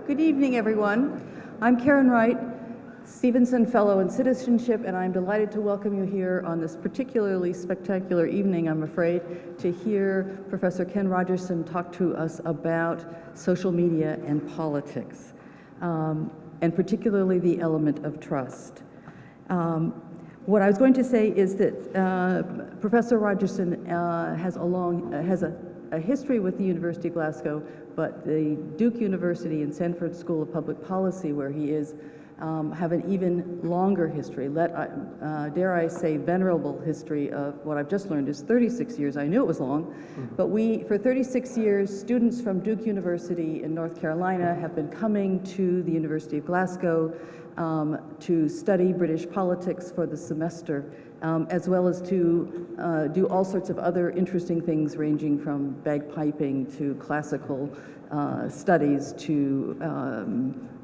Good evening, everyone. I'm Karen Wright, Stevenson Fellow in Citizenship, and I'm delighted to welcome you here on this particularly spectacular evening, I'm afraid, to hear Professor Ken Rogerson talk to us about social media and politics, and particularly the element of trust. What I was going to say is that Professor Rogerson has a history with the University of Glasgow, but the Duke University and Sanford School of Public Policy, where he is, have an even longer history, dare I say venerable history of what I've just learned is 36 years. I knew it was long, but for 36 years, students from Duke University in North Carolina have been coming to the University of Glasgow to study British politics for the semester, as well as to do all sorts of other interesting things ranging from bagpiping to classical studies to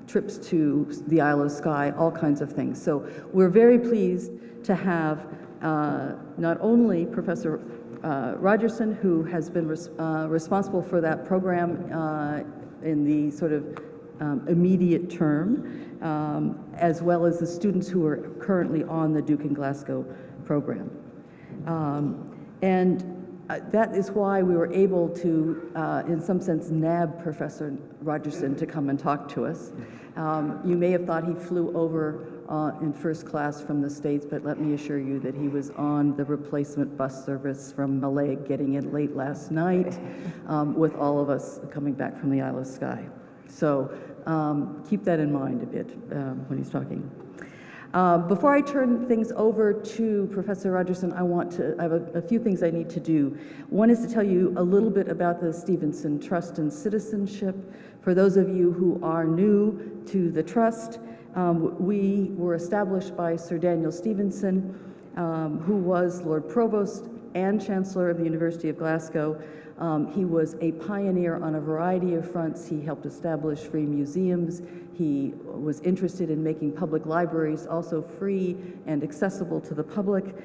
trips to the Isle of Skye, all kinds of things. So we're very pleased to have not only Professor Rogerson, who has been responsible for that program in the sort of immediate term, as well as the students who are currently on the Duke and Glasgow program. That is why we were able to, in some sense, nab Professor Rogerson to come and talk to us. You may have thought he flew over in first class from the States, but let me assure you that he was on the replacement bus service from Malay, getting in late last night, with all of us coming back from the Isle of Skye. So keep that in mind a bit when he's talking. Before I turn things over to Professor Rogerson, I have a few things I need to do. One is to tell you a little bit about the Stevenson Trust and Citizenship. For those of you who are new to the Trust, we were established by Sir Daniel Stevenson, who was Lord Provost and Chancellor of the University of Glasgow. He was a pioneer on a variety of fronts. He helped establish free museums. He was interested in making public libraries also free and accessible to the public.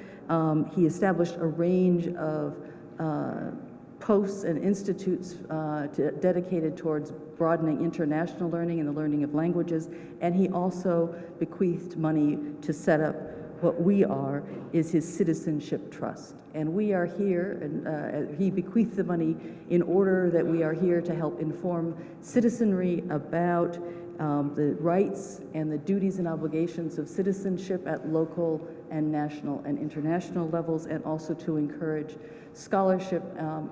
He established a range of posts and institutes dedicated towards broadening international learning and the learning of languages, and he also bequeathed money to set up what we are is his Citizenship Trust. And we are here, and he bequeathed the money in order that we are here to help inform citizenry about the rights and the duties and obligations of citizenship at local and national and international levels, and also to encourage scholarship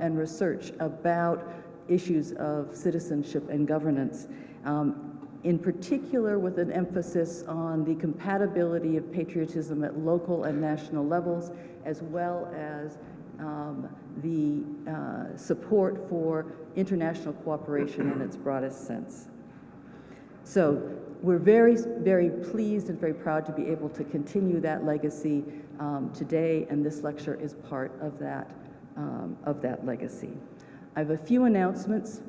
and research about issues of citizenship and governance. In particular with an emphasis on the compatibility of patriotism at local and national levels, as well as the support for international cooperation in its broadest sense. So we're very, very pleased and very proud to be able to continue that legacy today, and this lecture is part of that legacy. I have a few announcements.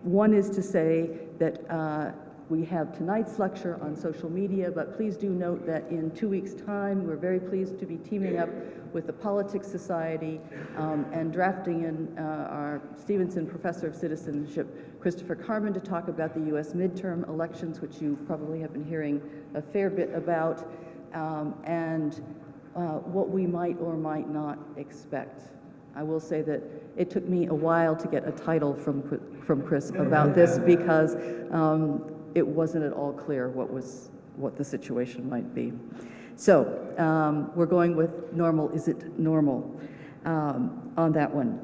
One is to say that we have tonight's lecture on social media, but please do note that in 2 weeks' time, we're very pleased to be teaming up with the Politics Society and drafting in our Stevenson Professor of Citizenship, Christopher Carman, to talk about the U.S. midterm elections, which you probably have been hearing a fair bit about, and what we might or might not expect. I will say that it took me a while to get a title from Chris about this because it wasn't at all clear what the situation might be. So we're going with normal, is it normal on that one.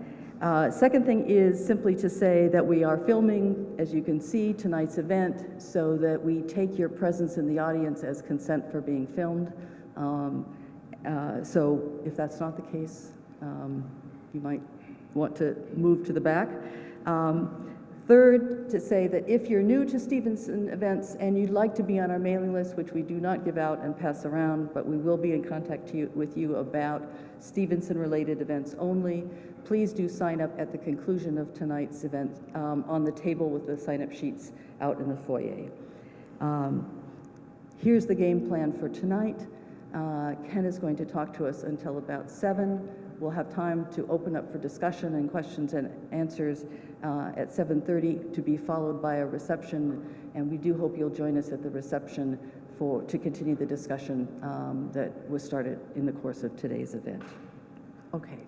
Second thing is simply to say that we are filming, as you can see, tonight's event, so that we take your presence in the audience as consent for being filmed. So if that's not the case, you might want to move to the back. Third, to say that if you're new to Stevenson events and you'd like to be on our mailing list, which we do not give out and pass around, but we will be in contact with you about Stevenson-related events only, please do sign up at the conclusion of tonight's event on the table with the sign-up sheets out in the foyer. Here's the game plan for tonight. Ken is going to talk to us until about 7. We'll have time to open up for discussion and questions and answers at 7:30, to be followed by a reception, and we do hope you'll join us at the reception to continue the discussion that was started in the course of today's event. Okay,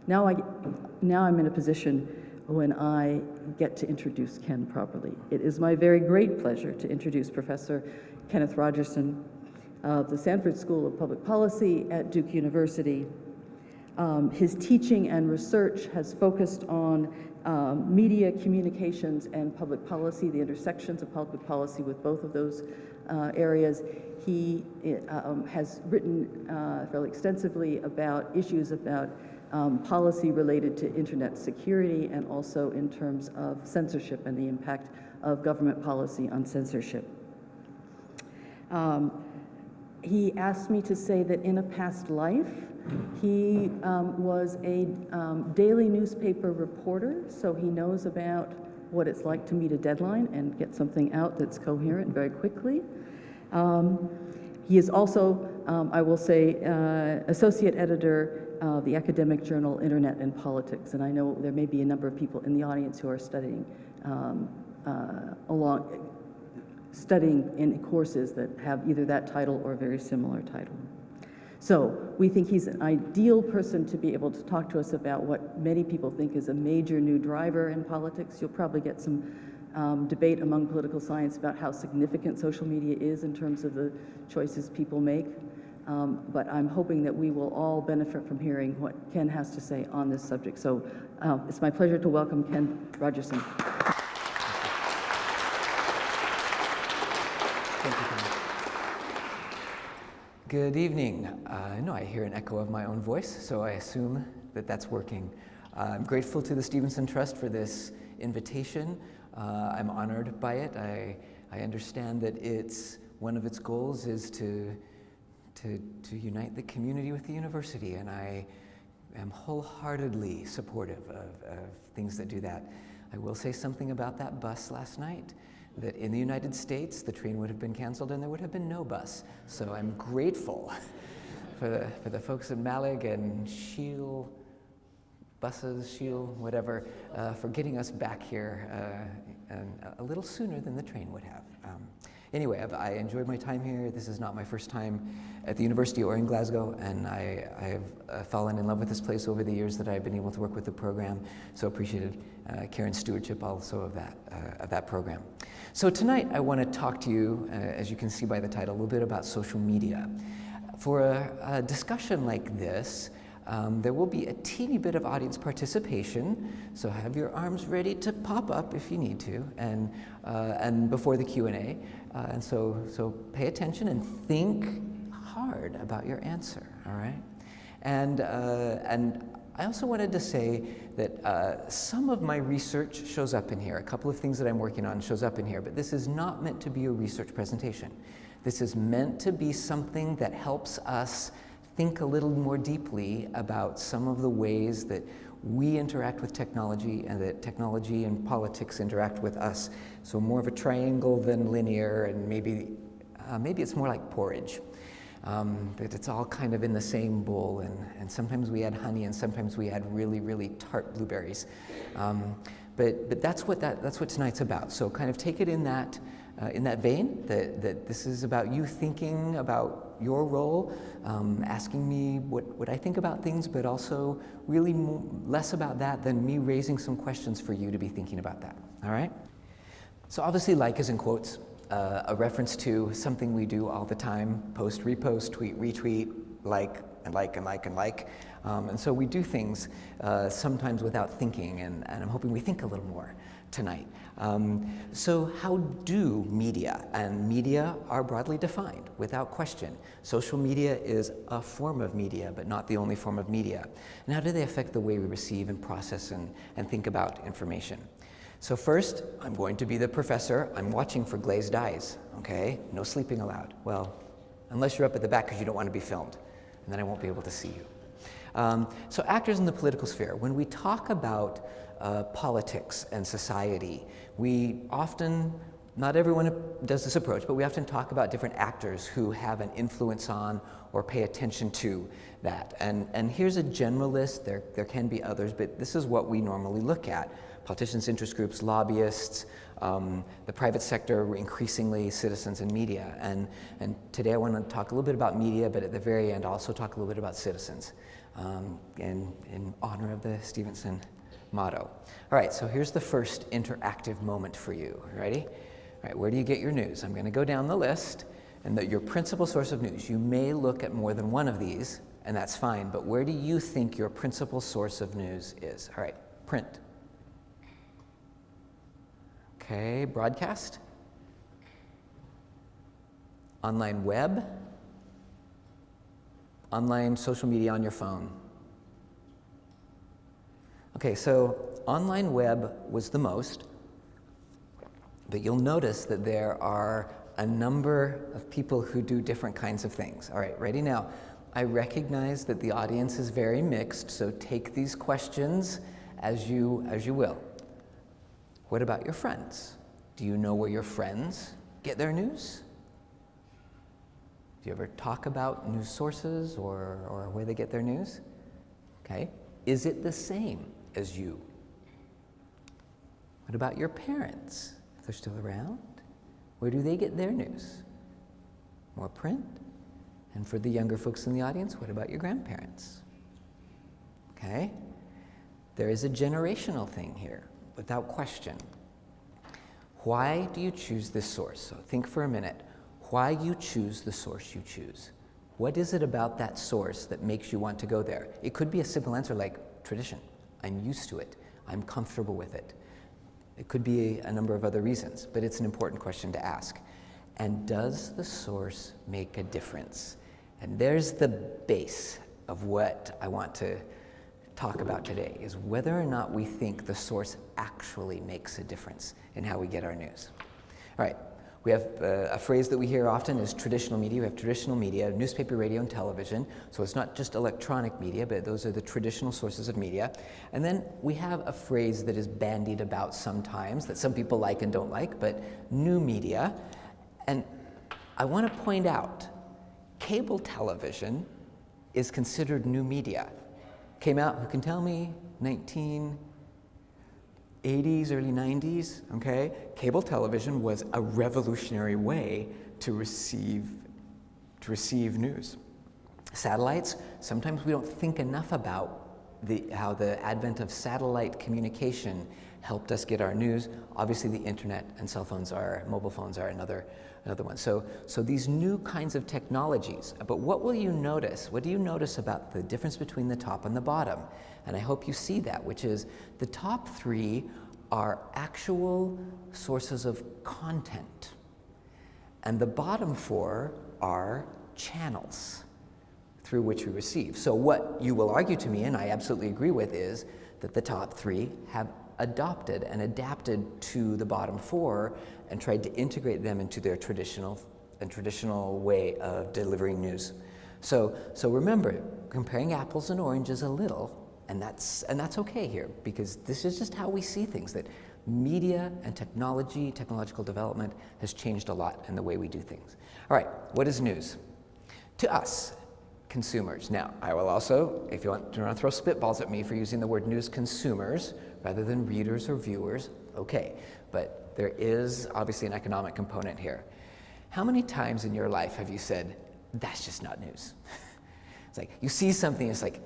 now I'm in a position when I get to introduce Ken properly. It is my very great pleasure to introduce Professor Kenneth Rogerson of the Sanford School of Public Policy at Duke University. His teaching and research has focused on media, communications, and public policy, the intersections of public policy with both of those areas. He has written fairly extensively about issues about policy related to internet security, and also in terms of censorship and the impact of government policy on censorship. He asked me to say that in a past life, he was a daily newspaper reporter, so he knows about what it's like to meet a deadline and get something out that's coherent very quickly. He is also, I will say, associate editor of the academic journal Internet and Politics, and I know there may be a number of people in the audience who are studying in courses that have either that title or a very similar title. So we think he's an ideal person to be able to talk to us about what many people think is a major new driver in politics. You'll probably get some debate among political science about how significant social media is in terms of the choices people make. But I'm hoping that we will all benefit from hearing what Ken has to say on this subject. So it's my pleasure to welcome Ken Rogerson. Thank you, Ken. Good evening. I know I hear an echo of my own voice, so I assume that that's working. I'm grateful to the Stevenson Trust for this invitation. I'm honored by it. I understand that one of its goals is to unite the community with the university, and I am wholeheartedly supportive of things that do that. I will say something about that bus last night, that in the United States, the train would have been canceled and there would have been no bus. So I'm grateful for the folks at Malig and Shield, whatever, for getting us back here a little sooner than the train would have. Anyway, I enjoyed my time here. This is not my first time at the university or in Glasgow, and I have fallen in love with this place over the years that I've been able to work with the program. So appreciated Karen's stewardship also of that program. So tonight I want to talk to you, as you can see by the title, a little bit about social media. For a discussion like this, there will be a teeny bit of audience participation, so have your arms ready to pop up if you need to, and before the Q&A. And so pay attention and think hard about your answer, all right? And I also wanted to say that some of my research shows up in here. A couple of things that I'm working on shows up in here, but this is not meant to be a research presentation. This is meant to be something that helps us think a little more deeply about some of the ways that we interact with technology and that technology and politics interact with us. So more of a triangle than linear, and maybe it's more like porridge. That it's all kind of in the same bowl, and sometimes we add honey and sometimes we add really, really tart blueberries. But that's what tonight's about. So kind of take it in that vein, that this is about you thinking about your role, asking me what I think about things, but also really less about that than me raising some questions for you to be thinking about that, all right? So obviously like is in quotes, a reference to something we do all the time: post, repost, tweet, retweet, like, and like, and like, and like. And so we do things sometimes without thinking, and I'm hoping we think a little more tonight. So how do media, and media are broadly defined, without question. Social media is a form of media, but not the only form of media. And how do they affect the way we receive and process and think about information? So first, I'm going to be the professor. I'm watching for glazed eyes, okay? No sleeping allowed. Well, unless you're up at the back because you don't want to be filmed, and then I won't be able to see you. So actors in the political sphere, when we talk about politics and society, we often Not everyone does this approach, but we often talk about different actors who have an influence on or pay attention to that. And here's a general list. There can be others, but this is what we normally look at. Politicians, interest groups, lobbyists, the private sector, increasingly citizens and media. And today I want to talk a little bit about media, but at the very end I'll also talk a little bit about citizens in honor of the Stevenson motto. All right, so here's the first interactive moment for you. Ready? All right, where do you get your news? I'm going to go down the list, and your principal source of news. You may look at more than one of these, and that's fine, but where do you think your principal source of news is? All right, print. Okay, broadcast. Online web. Online social media on your phone. Okay, so online web was the most. But you'll notice that there are a number of people who do different kinds of things. All right, ready now? I recognize that the audience is very mixed, so take these questions as you will. What about your friends? Do you know where your friends get their news? Do you ever talk about news sources or where they get their news? Okay, is it the same as you? What about your parents? If they're still around, where do they get their news? More print? And for the younger folks in the audience, what about your grandparents? Okay? There is a generational thing here, without question. Why do you choose this source? So think for a minute. Why you choose the source you choose? What is it about that source that makes you want to go there? It could be a simple answer like tradition. I'm used to it. I'm comfortable with it. It could be a number of other reasons, but it's an important question to ask. And does the source make a difference? And there's the base of what I want to talk about today, is whether or not we think the source actually makes a difference in how we get our news. All right, we have a phrase that we hear often is traditional media. We have traditional media, newspaper, radio, and television. So it's not just electronic media, but those are the traditional sources of media. And then we have a phrase that is bandied about sometimes that some people like and don't like, but new media. And I want to point out, cable television is considered new media. Came out, who can tell me, 1980s, early 90s, okay? Cable television was a revolutionary way to receive news. Satellites, sometimes we don't think enough about how the advent of satellite communication helped us get our news. Obviously the internet and mobile phones are another one. So these new kinds of technologies, but what will you notice? What do you notice about the difference between the top and the bottom? And I hope you see that, which is the top three are actual sources of content. And the bottom four are channels through which we receive. So what you will argue to me, and I absolutely agree with, is that the top three have adopted and adapted to the bottom four and tried to integrate them into their traditional way of delivering news. So remember, comparing apples and oranges a little, and that's okay here, because this is just how we see things, that media and technological development has changed a lot in the way we do things. All right, what is news? To us, consumers. Now, I will also, if you want to throw spitballs at me for using the word news consumers rather than readers or viewers, okay. But there is obviously an economic component here. How many times in your life have you said, that's just not news? It's like, you see something, it's like,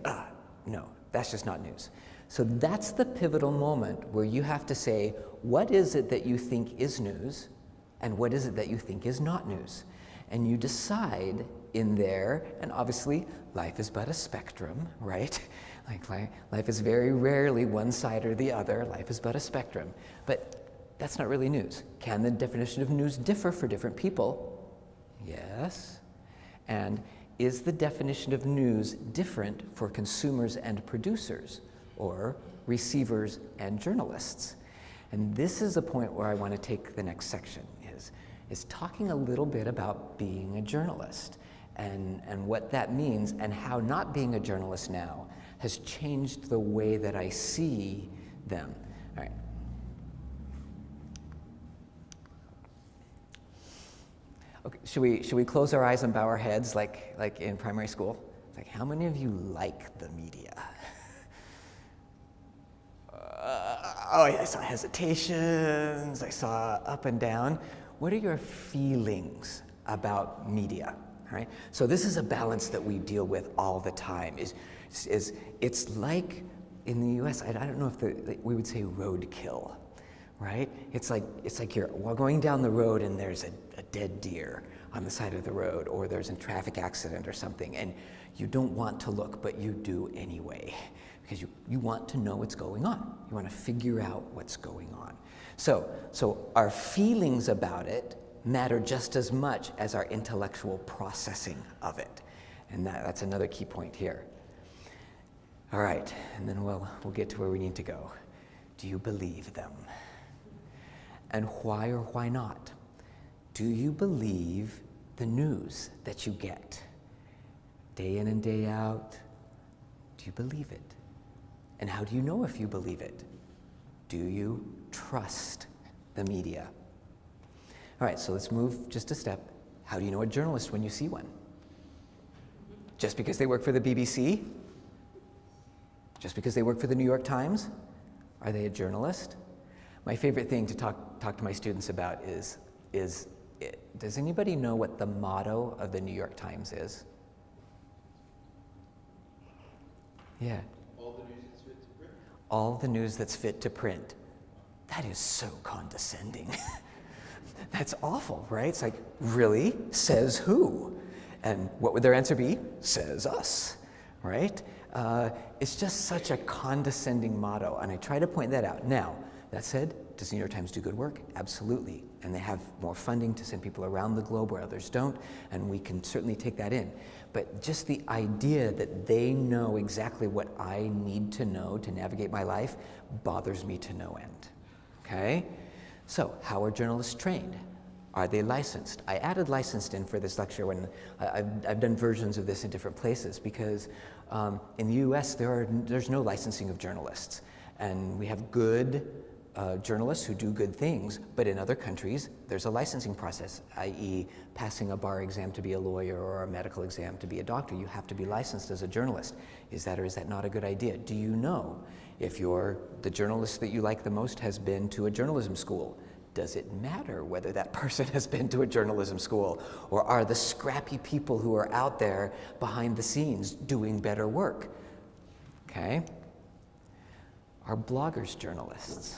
no, that's just not news. So that's the pivotal moment where you have to say, what is it that you think is news, and what is it that you think is not news? And you decide in there, and obviously life is but a spectrum, right? Like life is very rarely one side or the other. Life is but a spectrum. But that's not really news. Can the definition of news differ for different people? Yes. And is the definition of news different for consumers and producers, or receivers and journalists? And this is the point where I want to take the next section, is talking a little bit about being a journalist and what that means, and how not being a journalist now has changed the way that I see them. All right. Okay, should we close our eyes and bow our heads like in primary school? It's like, how many of you like the media? Oh yeah, I saw hesitations, I saw up and down. What are your feelings about media? All right? So this is a balance that we deal with all the time. It's like in the US, I don't know if we would say roadkill, right? It's like you're going down the road and there's a dead deer on the side of the road, or there's a traffic accident or something, and you don't want to look, but you do anyway, because you want to know what's going on. You want to figure out what's going on. So our feelings about it matter just as much as our intellectual processing of it. And that's another key point here. All right, and then we'll get to where we need to go. Do you believe them? And why or why not? Do you believe the news that you get day in and day out? Do you believe it? And how do you know if you believe it? Do you trust the media? All right, so let's move just a step. How do you know a journalist when you see one? Just because they work for the BBC? Just because they work for the New York Times? Are they a journalist? My favorite thing to talk to my students about is does anybody know what the motto of the New York Times is? Yeah. All the news that's fit to print. That is so condescending. That's awful, right? It's like, really? Says who? And what would their answer be? Says us, right? It's just such a condescending motto, and I try to point that out. Now, that said, does the New York Times do good work? Absolutely. And they have more funding to send people around the globe where others don't, and we can certainly take that in. But just the idea that they know exactly what I need to know to navigate my life bothers me to no end, okay? So, how are journalists trained? Are they licensed? I added licensed in for this lecture when I've done versions of this in different places, because in the US there's no licensing of journalists. And we have good journalists who do good things, but in other countries there's a licensing process, i.e. passing a bar exam to be a lawyer or a medical exam to be a doctor. You have to be licensed as a journalist. Is that or is that not a good idea? Do you know if the journalist that you like the most has been to a journalism school? Does it matter whether that person has been to a journalism school? Or are the scrappy people who are out there behind the scenes doing better work? Okay? Are bloggers journalists?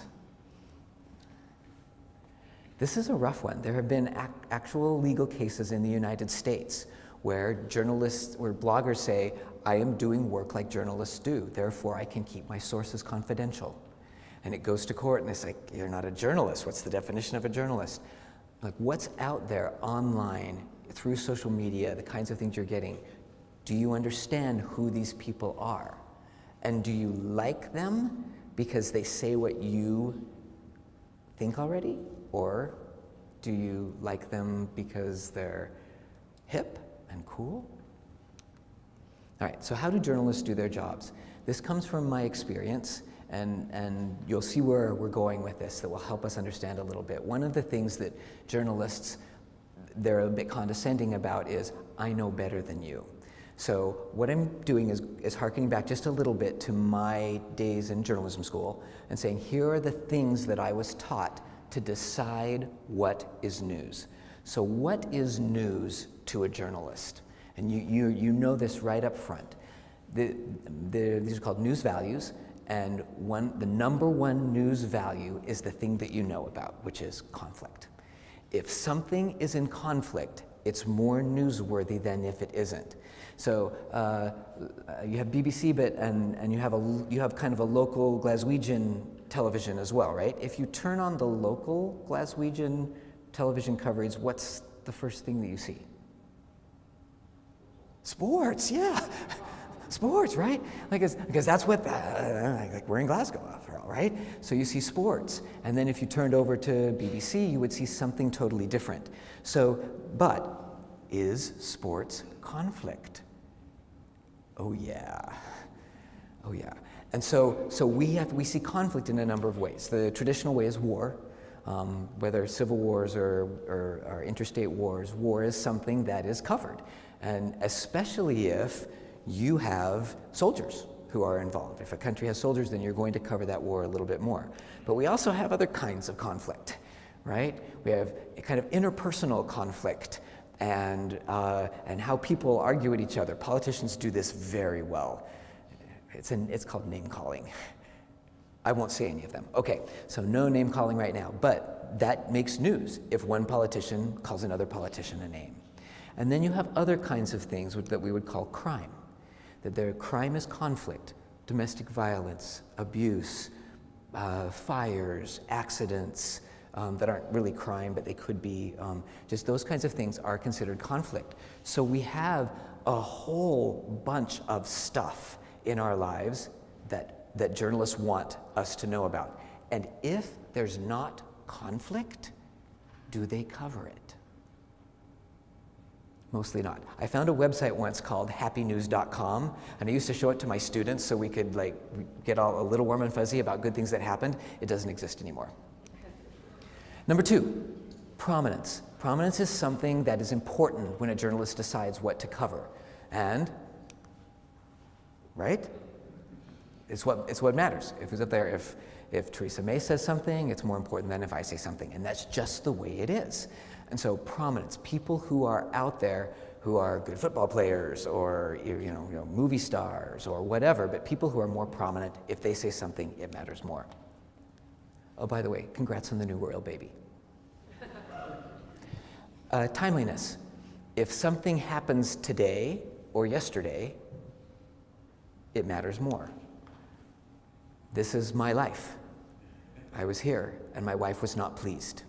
This is a rough one. There have been actual legal cases in the United States where bloggers say, I am doing work like journalists do, therefore I can keep my sources confidential. And it goes to court and it's like, you're not a journalist. What's the definition of a journalist? Like, what's out there online, through social media, the kinds of things you're getting? Do you understand who these people are? And do you like them because they say what you think already? Or do you like them because they're hip and cool? All right, so how do journalists do their jobs? This comes from my experience, and you'll see where we're going with this that will help us understand a little bit. One of the things that journalists, they're a bit condescending about is, I know better than you. So what I'm doing is harkening back just a little bit to my days in journalism school and saying, here are the things that I was taught to decide what is news. So what is news to a journalist? And you know this right up front. These are called news values, and the number one news value is the thing that you know about, which is conflict. If something is in conflict, it's more newsworthy than if it isn't. So you have BBC, and you have kind of a local Glaswegian television as well, right? If you turn on the local Glaswegian television coverage, what's the first thing that you see? Sports, yeah. Sports, right? Because that's what, we're in Glasgow after all, right? So you see sports. And then if you turned over to BBC, you would see something totally different. But is sports conflict? Oh yeah. And so we see conflict in a number of ways. The traditional way is war. Whether civil wars or interstate wars, war is something that is covered. And especially if you have soldiers who are involved. If a country has soldiers, then you're going to cover that war a little bit more. But we also have other kinds of conflict, right? We have a kind of interpersonal conflict and how people argue with each other. Politicians do this very well. It's called name calling. I won't say any of them. Okay, so no name calling right now, but that makes news if one politician calls another politician a name. And then you have other kinds of things that we would call crime. Crime is conflict, domestic violence, abuse, fires, accidents that aren't really crime, but they could be. Just those kinds of things are considered conflict. So we have a whole bunch of stuff in our lives that journalists want us to know about. And if there's not conflict, do they cover it? Mostly not. I found a website once called happynews.com, and I used to show it to my students so we could get all a little warm and fuzzy about good things that happened. It doesn't exist anymore. Number 2, prominence. Prominence is something that is important when a journalist decides what to cover. And, right? It's what matters. If it's up there, if Theresa May says something, it's more important than if I say something. And that's just the way it is. And so prominence, people who are out there who are good football players or movie stars or whatever, but people who are more prominent, if they say something, it matters more. Oh, by the way, congrats on the new royal baby. Timeliness. If something happens today or yesterday, it matters more. This is my life. I was here, and my wife was not pleased.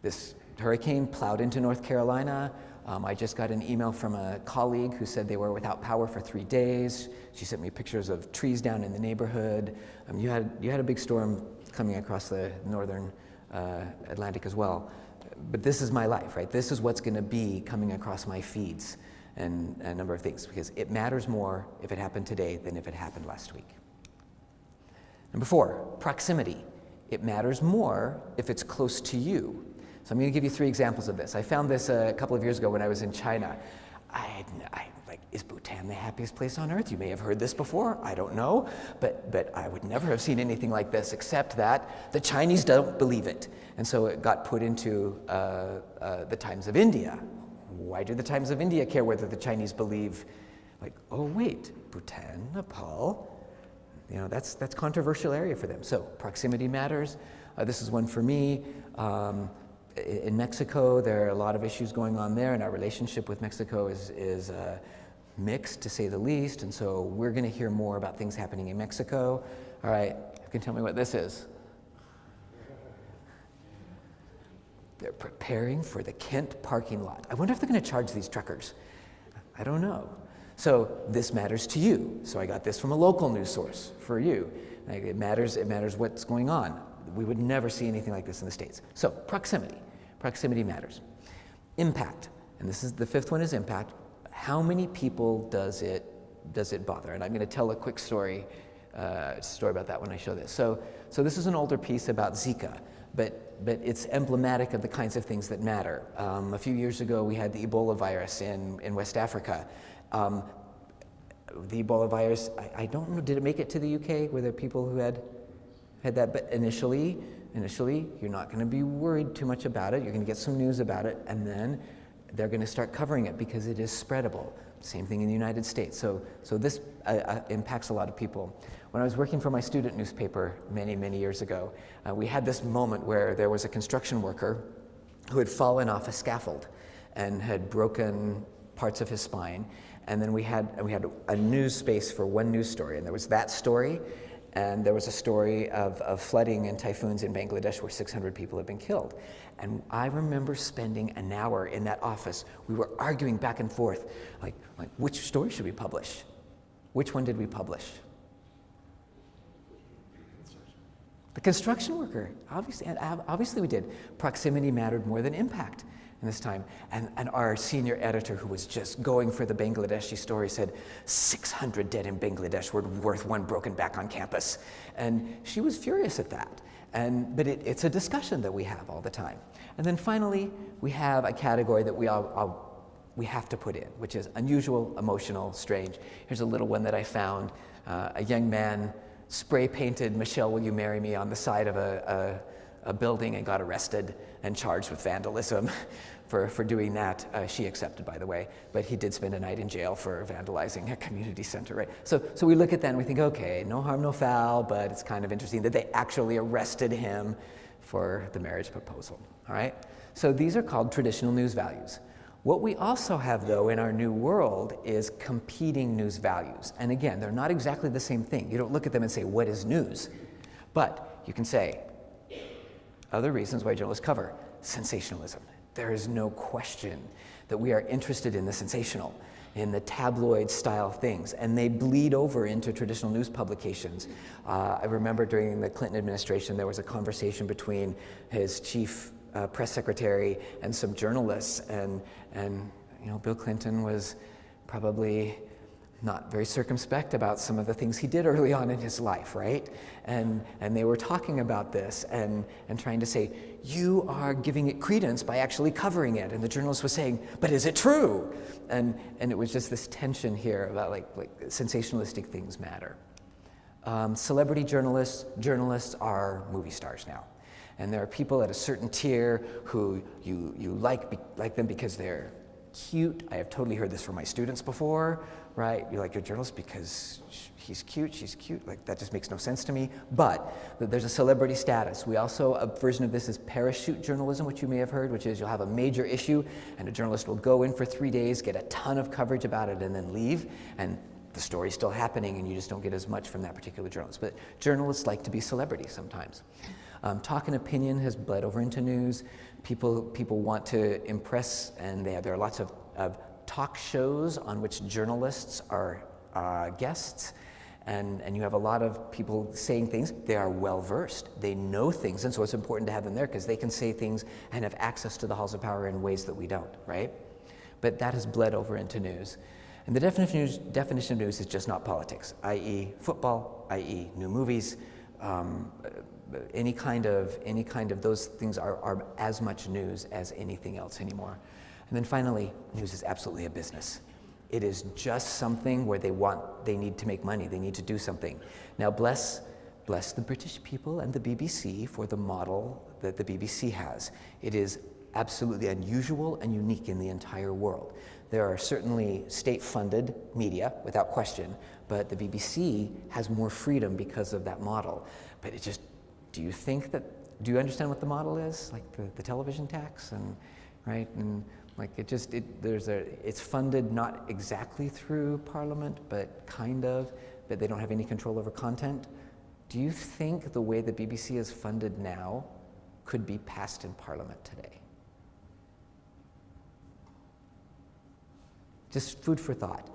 This hurricane plowed into North Carolina. I just got an email from a colleague who said they were without power for 3 days. She sent me pictures of trees down in the neighborhood. You had a big storm coming across the northern Atlantic as well. But this is my life, right? This is what's going to be coming across my feeds and a number of things, because it matters more if it happened today than if it happened last week. Number 4, proximity. It matters more if it's close to you. So I'm going to give you 3 examples of this. I found this a couple of years ago when I was in China. Is Bhutan the happiest place on earth? You may have heard this before. I don't know. But I would never have seen anything like this, except that the Chinese don't believe it. And so it got put into the Times of India. Why do the Times of India care whether the Chinese believe? Oh, wait, Bhutan, Nepal, that's controversial area for them. So proximity matters. This is one for me. In Mexico, there are a lot of issues going on there, and our relationship with Mexico is mixed, to say the least, and so we're going to hear more about things happening in Mexico. All right, you can tell me what this is. They're preparing for the Kent parking lot. I wonder if they're going to charge these truckers. I don't know. So this matters to you. So I got this from a local news source for you. It matters what's going on. We would never see anything like this in the States. So proximity. Proximity matters. Impact. And this is the 5th one is impact. How many people does it bother? And I'm going to tell a quick story about that when I show this. So this is an older piece about Zika, but it's emblematic of the kinds of things that matter. A few years ago, we had the Ebola virus in West Africa. The Ebola virus, I don't know, did it make it to the UK? Were there people who had that? But initially, you're not going to be worried too much about it. You're going to get some news about it, and then they're going to start covering it because it is spreadable. Same thing in the United States. So this impacts a lot of people. When I was working for my student newspaper many, many years ago, we had this moment where there was a construction worker who had fallen off a scaffold and had broken parts of his spine. And then we had a news space for one news story, and there was that story, and there was a story of flooding and typhoons in Bangladesh where 600 people had been killed. And I remember spending an hour in that office. We were arguing back and forth, like which story should we publish? Which one did we publish? The construction worker, obviously we did. Proximity mattered more than impact in this time. And our senior editor, who was just going for the Bangladeshi story, said 600 dead in Bangladesh were worth one broken back on campus. And she was furious at that. But it's a discussion that we have all the time. And then finally, we have a category that we have to put in, which is unusual, emotional, strange. Here's a little one that I found. A young man spray painted "Michelle, will you marry me" on the side of a building and got arrested and charged with vandalism for doing that. She accepted, by the way, but he did spend a night in jail for vandalizing a community center, right? So we look at that and we think, okay, no harm, no foul, but it's kind of interesting that they actually arrested him for the marriage proposal, all right? So these are called traditional news values. What we also have, though, in our new world is competing news values. And again, they're not exactly the same thing. You don't look at them and say, what is news? But you can say, other reasons why journalists cover sensationalism. There is no question that we are interested in the sensational, in the tabloid style things, and they bleed over into traditional news publications. I remember during the Clinton administration, there was a conversation between his chief press secretary and some journalists, and Bill Clinton was probably not very circumspect about some of the things he did early on in his life, right? And they were talking about this and trying to say, you are giving it credence by actually covering it. And the journalist was saying, but is it true? And it was just this tension here about like sensationalistic things matter. Celebrity journalists are movie stars now. And there are people at a certain tier who you like them because they're cute. I have totally heard this from my students before, right? You like your journalist because he's cute, she's cute. Like, that just makes no sense to me. But there's a celebrity status. We also, a version of this is parachute journalism, which you may have heard, which is you'll have a major issue and a journalist will go in for 3 days, get a ton of coverage about it, and then leave. And the story's still happening and you just don't get as much from that particular journalist. But journalists like to be celebrities sometimes. Talk and opinion has bled over into news. People want to impress, and there are lots of talk shows on which journalists are guests, and you have a lot of people saying things. They are well versed, they know things, and so it's important to have them there because they can say things and have access to the halls of power in ways that we don't, right? But that has bled over into news. And the definition of news is just not politics, i.e. football, i.e. new movies, any kind of those things are as much news as anything else anymore. And then finally, news is absolutely a business. It is just something where they need to make money, they need to do something. Now bless the British people and the BBC for the model that the BBC has. It is absolutely unusual and unique in the entire world. There are certainly state-funded media, without question, but the BBC has more freedom because of that model. But it just, do you understand what the model is? Like the television tax, and right? And like it's funded not exactly through Parliament, but kind of, but they don't have any control over content. Do you think the way the BBC is funded now could be passed in Parliament today? Just food for thought.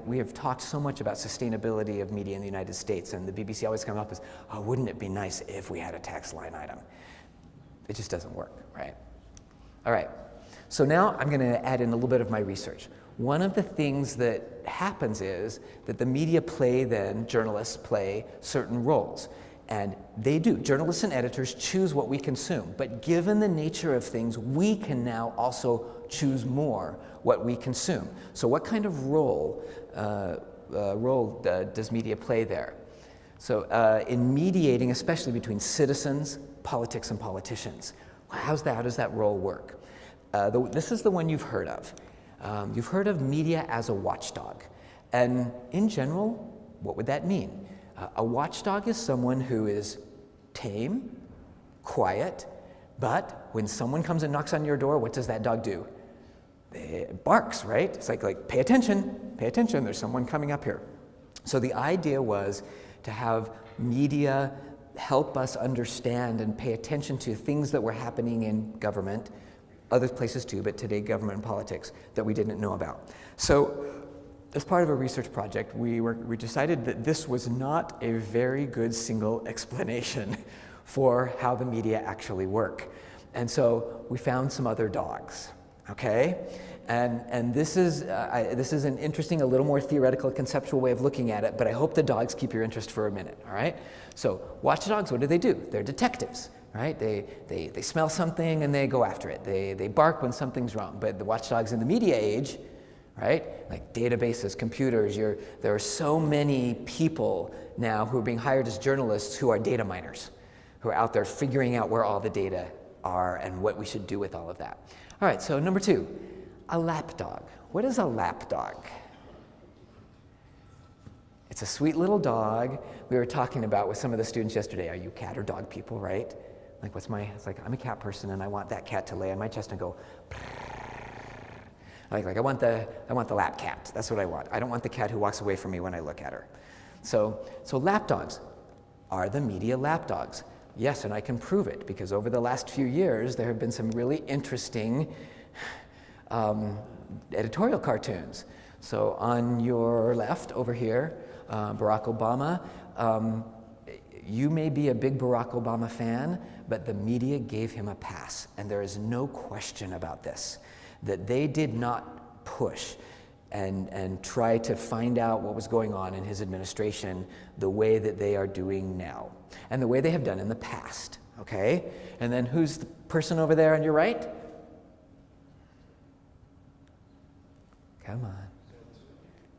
We have talked so much about sustainability of media in the United States, and the BBC always comes up as, oh, wouldn't it be nice if we had a tax line item? It just doesn't work, right? All right, so now I'm going to add in a little bit of my research. One of the things that happens is that the media journalists play certain roles. And they do. Journalists and editors choose what we consume. But given the nature of things, we can now also choose more what we consume. So what kind of role does media play there? So in mediating, especially between citizens, politics, and politicians, how does that role work? This is the one you've heard of. You've heard of media as a watchdog. And in general, what would that mean? A watchdog is someone who is tame, quiet, but when someone comes and knocks on your door, what does that dog do? It barks, right? It's like, pay attention, there's someone coming up here. So the idea was to have media help us understand and pay attention to things that were happening in government, other places too, but today government and politics that we didn't know about. So as part of a research project, we decided that this was not a very good single explanation for how the media actually work. And so we found some other dogs, okay? And this is an interesting, a little more theoretical, conceptual way of looking at it, but I hope the dogs keep your interest for a minute, all right? So watchdogs, what do? They're detectives, right? They smell something and they go after it. They bark when something's wrong. But the watchdogs in the media age, right? Like databases, computers, there are so many people now who are being hired as journalists who are data miners, who are out there figuring out where all the data are and what we should do with all of that. All right, so number 2. A lapdog. What is a lapdog? It's a sweet little dog. We were talking about with some of the students yesterday, are you cat or dog people, right? Like it's like, I'm a cat person and I want that cat to lay on my chest and go, like I want the lap cat. That's what I want. I don't want the cat who walks away from me when I look at her. So lapdogs. Are the media lapdogs? Yes, and I can prove it because over the last few years, there have been some really interesting editorial cartoons. So on your left over here, Barack Obama, you may be a big Barack Obama fan, but the media gave him a pass. And there is no question about this, that they did not push and try to find out what was going on in his administration the way that they are doing now, and the way they have done in the past, okay? And then who's the person over there on your right? Come on.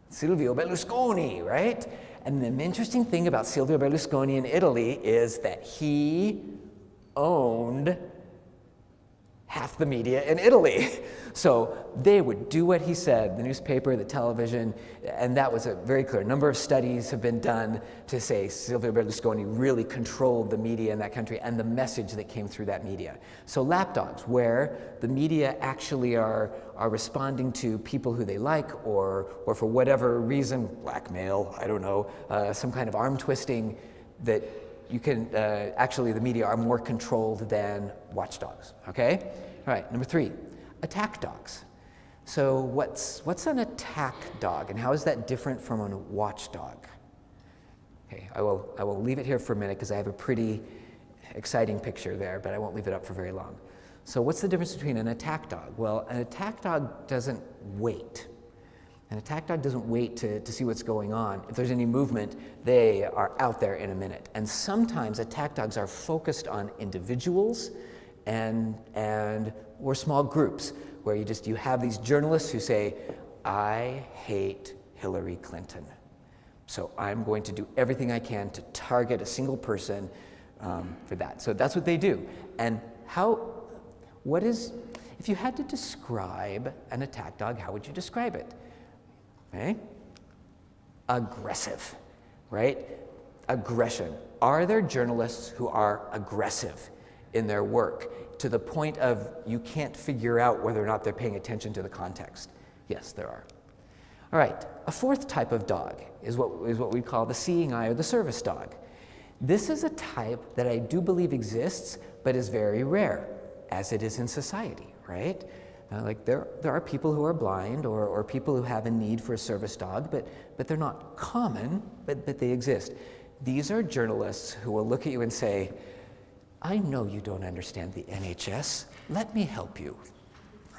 Silvio Berlusconi, right? And the interesting thing about Silvio Berlusconi in Italy is that he owned half the media in Italy. So they would do what he said, the newspaper, the television, and that was a very clear. A number of studies have been done to say Silvio Berlusconi really controlled the media in that country and the message that came through that media. So lapdogs, where the media actually are responding to people who they like or for whatever reason, blackmail, I don't know, some kind of arm twisting, that you can, actually the media are more controlled than watchdogs, okay? All right, number 3, attack dogs. So what's an attack dog and how is that different from a watchdog? Okay, I will leave it here for a minute because I have a pretty exciting picture there, but I won't leave it up for very long. So what's the difference between an attack dog? Well, an attack dog doesn't wait. An attack dog doesn't wait to see what's going on. If there's any movement, they are out there in a minute. And sometimes attack dogs are focused on individuals or small groups where you have these journalists who say, I hate Hillary Clinton. So I'm going to do everything I can to target a single person for that. So that's what they do. And if you had to describe an attack dog, how would you describe it? Okay? Aggressive, right? Aggression. Are there journalists who are aggressive in their work to the point of you can't figure out whether or not they're paying attention to the context? Yes, there are. All right, a 4th type of dog is what we call the seeing eye or the service dog. This is a type that I do believe exists, but is very rare, as it is in society, right? Like there are people who are blind or people who have a need for a service dog, but they're not common, but they exist. These are journalists who will look at you and say, I know you don't understand the NHS. Let me help you.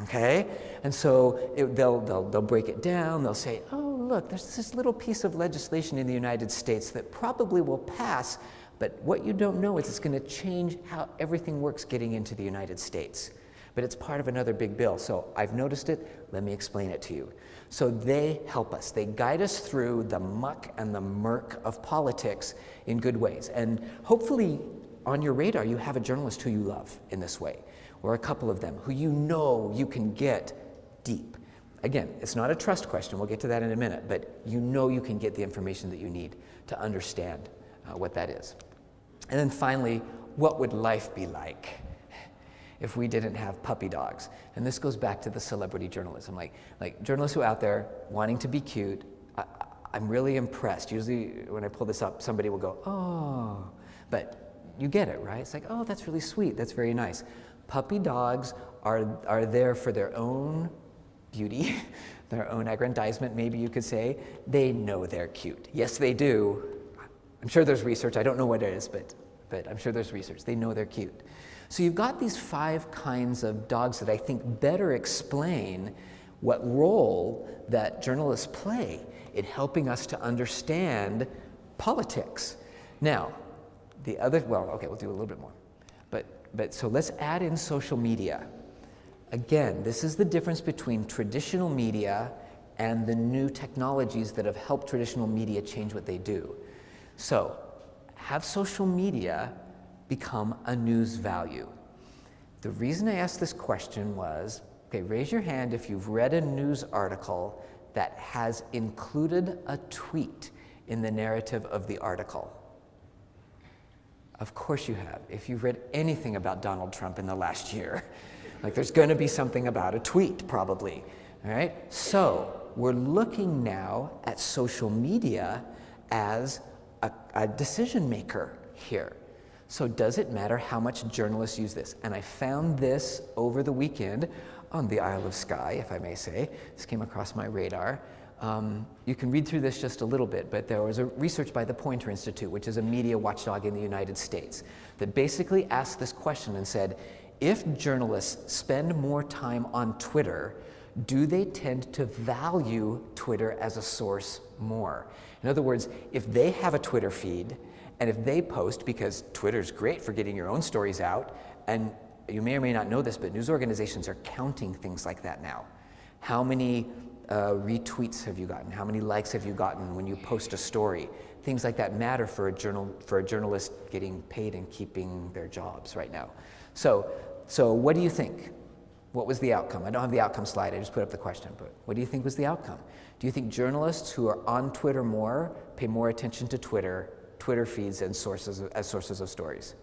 Okay? And so they'll break it down. They'll say, oh, look, there's this little piece of legislation in the United States that probably will pass, but what you don't know is it's going to change how everything works getting into the United States. But it's part of another big bill. So I've noticed it. Let me explain it to you. So they help us. They guide us through the muck and the murk of politics in good ways. And hopefully on your radar, you have a journalist who you love in this way, or a couple of them who you know you can get deep. Again, it's not a trust question. We'll get to that in a minute. But you know you can get the information that you need to understand what that is. And then finally, what would life be like if we didn't have puppy dogs? And this goes back to the celebrity journalism. Like journalists who are out there wanting to be cute, I'm really impressed. Usually when I pull this up, somebody will go, oh, but you get it, right? It's like, oh, that's really sweet. That's very nice. Puppy dogs are there for their own beauty, their own aggrandizement, maybe you could say. They know they're cute. Yes, they do. I'm sure there's research. I don't know what it is, but I'm sure there's research. They know they're cute. So you've got these 5 kinds of dogs that I think better explain what role that journalists play in helping us to understand politics. Now, we'll do a little bit more. But so let's add in social media. Again, this is the difference between traditional media and the new technologies that have helped traditional media change what they do. So, have social media become a news value? The reason I asked this question was, okay, raise your hand if you've read a news article that has included a tweet in the narrative of the article. Of course you have. If you've read anything about Donald Trump in the last year, like there's going to be something about a tweet probably, all right? So we're looking now at social media as a decision maker here. So does it matter how much journalists use this? And I found this over the weekend on the Isle of Skye, if I may say. This came across my radar. You can read through this just a little bit, but there was a research by the Poynter Institute, which is a media watchdog in the United States, that basically asked this question and said, if journalists spend more time on Twitter, do they tend to value Twitter as a source more? In other words, if they have a Twitter feed, and if they post, because Twitter's great for getting your own stories out, and you may or may not know this, but news organizations are counting things like that now. How many retweets have you gotten? How many likes have you gotten when you post a story? Things like that matter for a journalist getting paid and keeping their jobs right now. So what do you think? What was the outcome? I don't have the outcome slide, I just put up the question, but what do you think was the outcome? Do you think journalists who are on Twitter more pay more attention to Twitter feeds and sources of stories?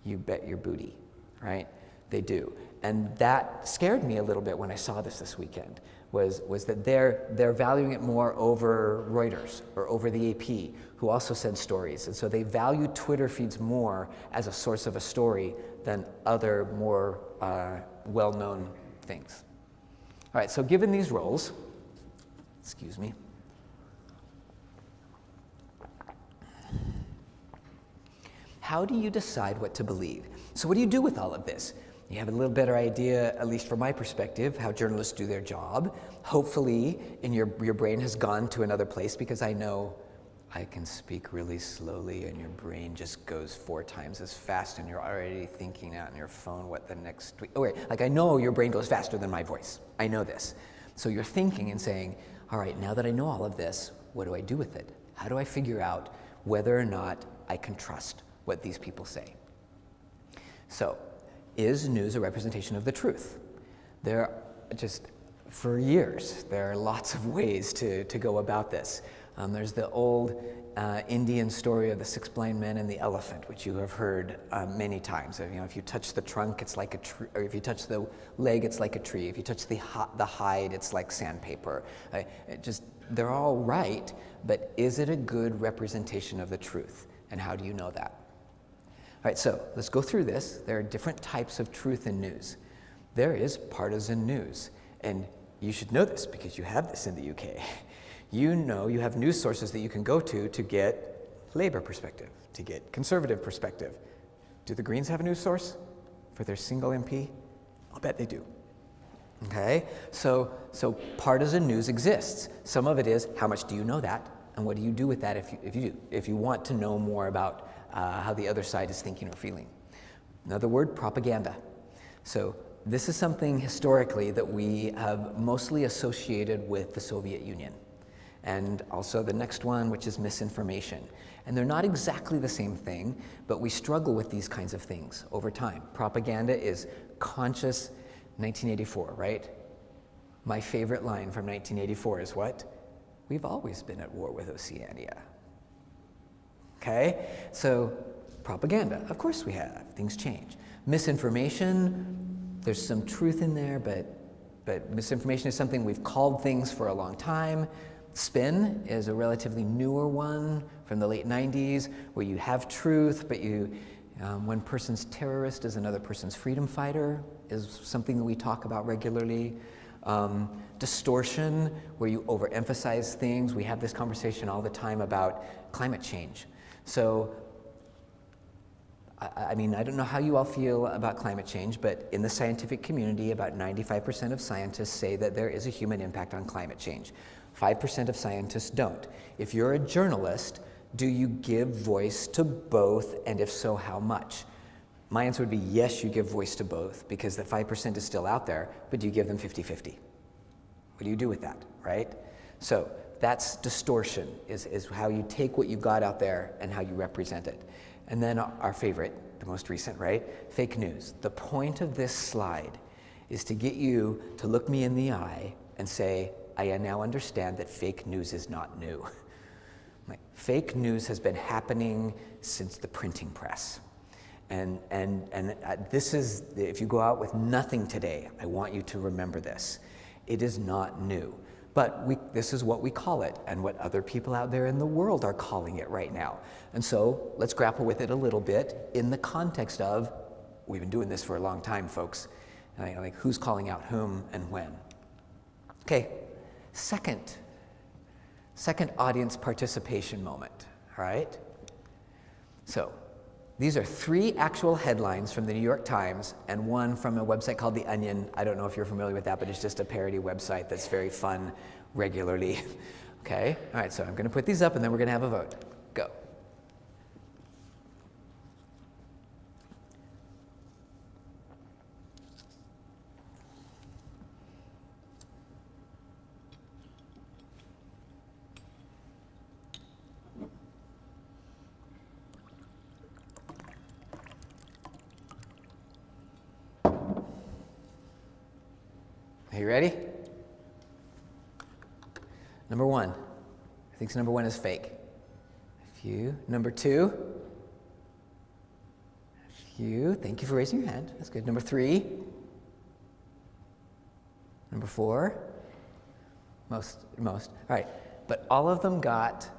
You bet your booty, right? They do. And that scared me a little bit when I saw this weekend, was that they're valuing it more over Reuters or over the AP, who also send stories. And so they value Twitter feeds more as a source of a story than other more well-known things. All right, so given these roles, excuse me, how do you decide what to believe? So what do you do with all of this? You have a little better idea, at least from my perspective, how journalists do their job. Hopefully, your brain has gone to another place, because I know I can speak really slowly and your brain just goes 4 times as fast and you're already thinking out on your phone what the next tweet. I know your brain goes faster than my voice. I know this. So you're thinking and saying, all right, now that I know all of this, what do I do with it? How do I figure out whether or not I can trust what these people say? So, is news a representation of the truth? For years, there are lots of ways to go about this. There's the old Indian story of the 6 blind men and the elephant, which you have heard many times. If you touch the trunk, it's like a tree, or if you touch the leg, it's like a tree. If you touch the hide, it's like sandpaper. They're all right, but is it a good representation of the truth? And how do you know that? All right, so let's go through this. There are different types of truth in news. There is partisan news, and you should know this because you have this in the UK. You know you have news sources that you can go to get Labour perspective, to get Conservative perspective. Do the Greens have a news source for their single MP? I'll bet they do. Okay, so partisan news exists. Some of it is, how much do you know that, and what do you do with that if you want to know more about how the other side is thinking or feeling. Another word, propaganda. So this is something historically that we have mostly associated with the Soviet Union. And also the next one, which is misinformation. And they're not exactly the same thing, but we struggle with these kinds of things over time. Propaganda is conscious. 1984, right? My favorite line from 1984 is what? We've always been at war with Oceania. Okay, so propaganda, of course we have, things change. Misinformation, there's some truth in there, but misinformation is something we've called things for a long time. Spin is a relatively newer one from the late 90s, where you have truth, but one person's terrorist is another person's freedom fighter, is something that we talk about regularly. Distortion, where you overemphasize things. We have this conversation all the time about climate change. So I mean, I don't know how you all feel about climate change, but in the scientific community, about 95% of scientists say that there is a human impact on climate change. 5% of scientists don't. If you're a journalist, do you give voice to both, and if so, how much? My answer would be yes, you give voice to both, because the 5% is still out there, but do you give them 50-50? What do you do with that, right? So that's distortion, is how you take what you got out there and how you represent it. And then our favorite, the most recent, right? Fake news. The point of this slide is to get you to look me in the eye and say, I now understand that fake news is not new. Like, fake news has been happening since the printing press. And this is, if you go out with nothing today, I want you to remember this. It is not new. But this is what we call it, and what other people out there in the world are calling it right now. And so let's grapple with it a little bit in the context of, we've been doing this for a long time, folks. Like who's calling out whom and when. Okay, second audience participation moment, all right? So these are 3 actual headlines from the New York Times and 1 from a website called The Onion. I don't know if you're familiar with that, but it's just a parody website that's very fun regularly. Okay, all right, so I'm gonna put these up and then we're gonna have a vote. Go. Are you ready? Number 1. I think number 1 is fake. A few. Number 2. A few. Thank you for raising your hand. That's good. Number 3. Number 4. Most. All right. But all of them got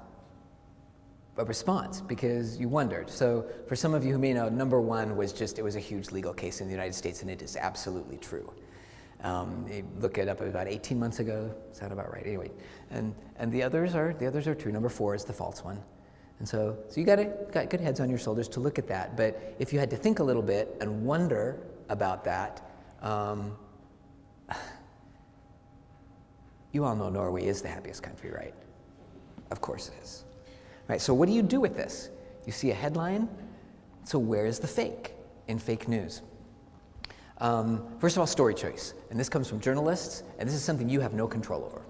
a response because you wondered. So for some of you who may know, number 1 was just, it was a huge legal case in the United States, and it is absolutely true. Look it up about 18 months ago. Sound about right. Anyway, and the others are true. Number 4 is the false one, and so you got good heads on your shoulders to look at that. But if you had to think a little bit and wonder about that, you all know Norway is the happiest country, right? Of course it is. Right. So what do you do with this? You see a headline. So where is the fake in fake news? First of all, story choice, and this comes from journalists, and this is something you have no control over,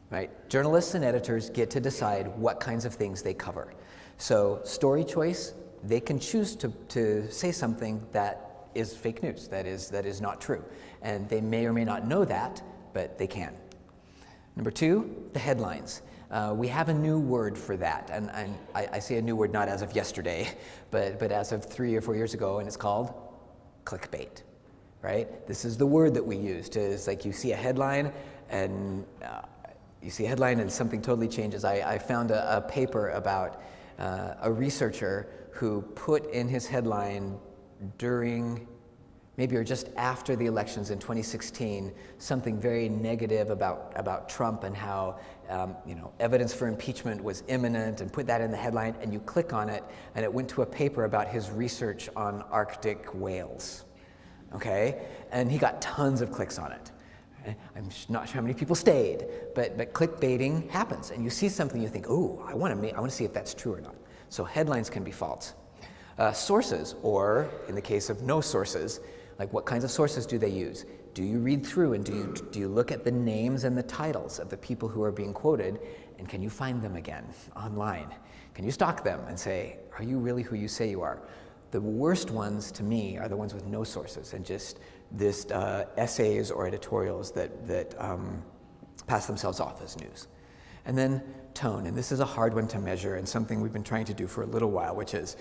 right? Journalists and editors get to decide what kinds of things they cover. So story choice, they can choose to say something that is fake news, that is not true, and they may or may not know that, but they can. Number 2, the headlines. We have a new word for that, and I say a new word not as of yesterday, but as of 3 or 4 years ago, and it's called clickbait. Right? This is the word that we use. It's like you see a headline and something totally changes. I found a paper about a researcher who put in his headline during, maybe or just after the elections in 2016, something very negative about Trump and how evidence for impeachment was imminent, and put that in the headline, and you click on it, and it went to a paper about his research on Arctic whales. Okay, and he got tons of clicks on it. I'm not sure how many people stayed, but clickbaiting happens, and you see something, you think, oh, I want to see if that's true or not. So headlines can be false. Sources, or in the case of no sources, like what kinds of sources do they use? Do you read through and do you look at the names and the titles of the people who are being quoted, and can you find them again online? Can you stalk them and say, are you really who you say you are? The worst ones to me are the ones with no sources and just this essays or editorials that pass themselves off as news. And then tone, and this is a hard one to measure and something we've been trying to do for a little while, which is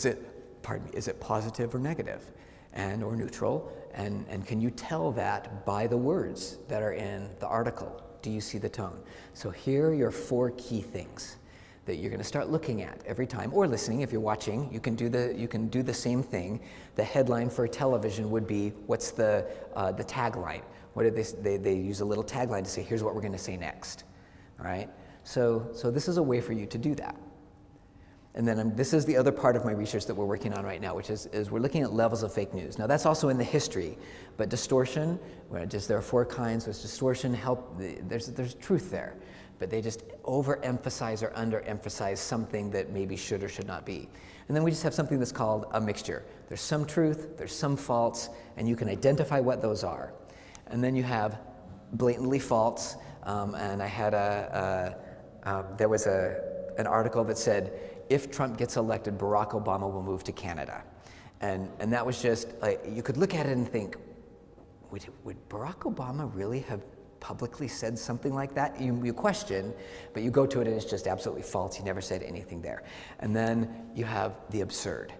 it positive or negative or neutral? And can you tell that by the words that are in the article? Do you see the tone? So here are your 4 key things that you're going to start looking at every time, or listening if you're watching. You can do the same thing. The headline for television would be, what's the tagline? What do they use a little tagline to say, here's what we're going to say next. All right. So this is a way for you to do that. And then this is the other part of my research that we're working on right now, which is we're looking at levels of fake news. Now that's also in the history, but distortion, there are 4 kinds. There's distortion, there's truth there, but they just overemphasize or underemphasize something that maybe should or should not be. And then we just have something that's called a mixture. There's some truth, there's some false, and you can identify what those are. And then you have blatantly false, and I had there was an article that said, if Trump gets elected, Barack Obama will move to Canada. And that was just, you could look at it and think, would Barack Obama really have publicly said something like that? You question, but you go to it and it's just absolutely false. He never said anything there. And then you have the absurd,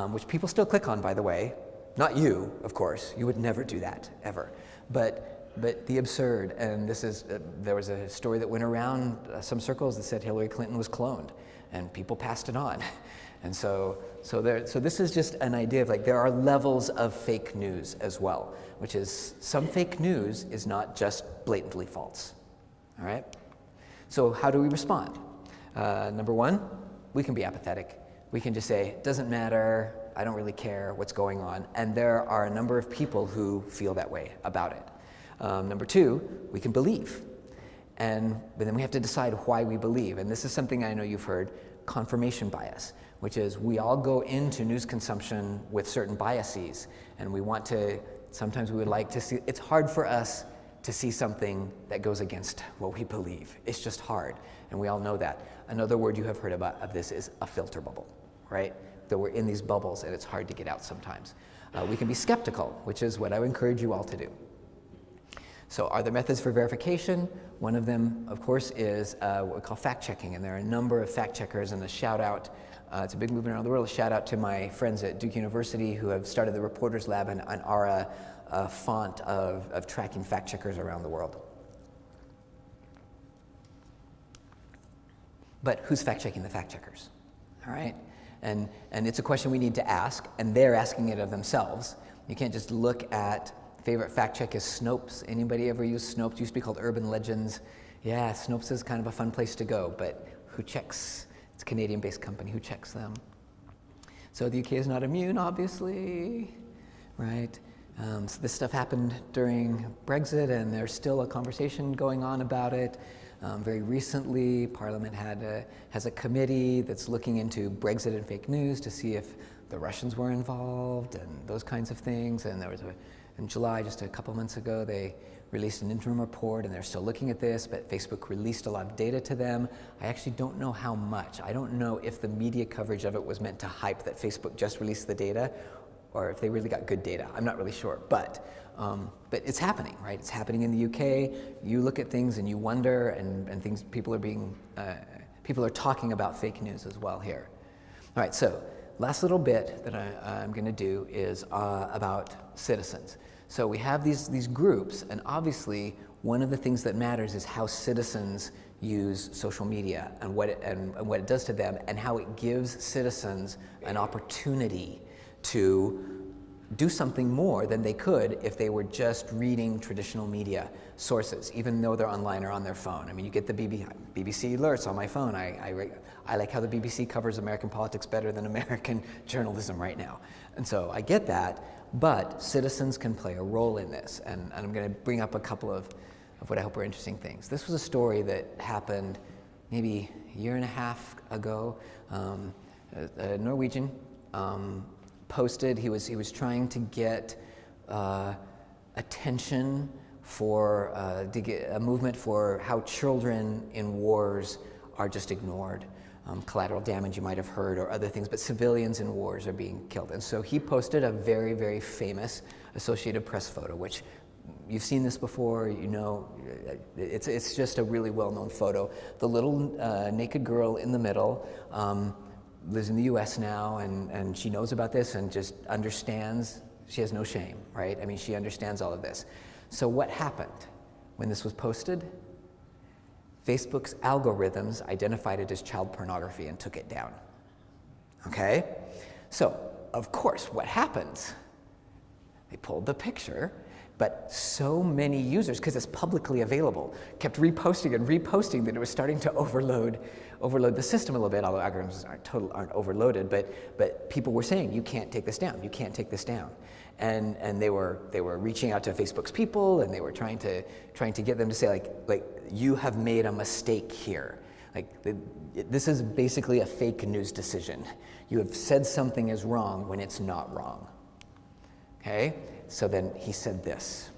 which people still click on, by the way. Not you, of course. You would never do that, ever. But the absurd, and this is, there was a story that went around some circles that said Hillary Clinton was cloned, and people passed it on. And so this is just an idea of there are levels of fake news as well, which is some fake news is not just blatantly false, all right? So how do we respond? Number 1, we can be apathetic. We can just say, it doesn't matter, I don't really care what's going on. And there are a number of people who feel that way about it. Number 2, we can believe. But then we have to decide why we believe. And this is something I know you've heard, confirmation bias, which is we all go into news consumption with certain biases. And sometimes we would like to see, it's hard for us to see something that goes against what we believe. It's just hard. And we all know that. Another word you have heard of this is a filter bubble, right? That we're in these bubbles and it's hard to get out sometimes. We can be skeptical, which is what I would encourage you all to do. So are there methods for verification? One of them, of course, is what we call fact-checking, and there are a number of fact-checkers, and a shout-out, it's a big movement around the world, a shout-out to my friends at Duke University who have started the Reporters Lab and are a font of tracking fact-checkers around the world. But who's fact-checking the fact-checkers? All right? And it's a question we need to ask, and they're asking it of themselves. You can't just look at favorite fact check is Snopes. Anybody ever use Snopes? It used to be called Urban Legends. Yeah, Snopes is kind of a fun place to go, but who checks? It's a Canadian-based company. Who checks them? So the UK is not immune, obviously, right? So this stuff happened during Brexit, and there's still a conversation going on about it. Very recently, Parliament has a committee that's looking into Brexit and fake news to see if the Russians were involved and those kinds of things. And there was in July, just a couple months ago, they released an interim report, and they're still looking at this, but Facebook released a lot of data to them. I actually don't know how much. I don't know if the media coverage of it was meant to hype that Facebook just released the data, or if they really got good data. I'm not really sure, but it's happening, right? It's happening in the UK. You look at things and you wonder, and things, people are talking about fake news as well here. All right, so last little bit that I'm going to do is about citizens. So we have these groups, and obviously one of the things that matters is how citizens use social media and what it does to them, and how it gives citizens an opportunity to do something more than they could if they were just reading traditional media sources, even though they're online or on their phone. I mean, you get the BBC alerts on my phone. I like how the BBC covers American politics better than American journalism right now. And so I get that, but citizens can play a role in this. And I'm going to bring up a couple of what I hope are interesting things. This was a story that happened maybe a year and a half ago. A Norwegian posted, he was trying to get attention to get a movement for how children in wars are just ignored. Collateral damage you might have heard, or other things, but civilians in wars are being killed. And so he posted a very, very famous Associated Press photo, which you've seen this before, you know, it's just a really well-known photo. The little naked girl in the middle lives in the US now, and she knows about this and just understands. She has no shame, right? I mean, she understands all of this. So what happened when this was posted? Facebook's algorithms identified it as child pornography and took it down. Okay? So, of course, what happens? They pulled the picture, But so many users, because it's publicly available, kept reposting and reposting that it was starting to overload the system a little bit, although algorithms aren't overloaded, but people were saying, you can't take this down, you can't take this down. And they were reaching out to Facebook's people, and they were trying to get them to say, like you have made a mistake here. This is basically a fake news decision. You have said something is wrong when it's not wrong. Okay? So then he said this.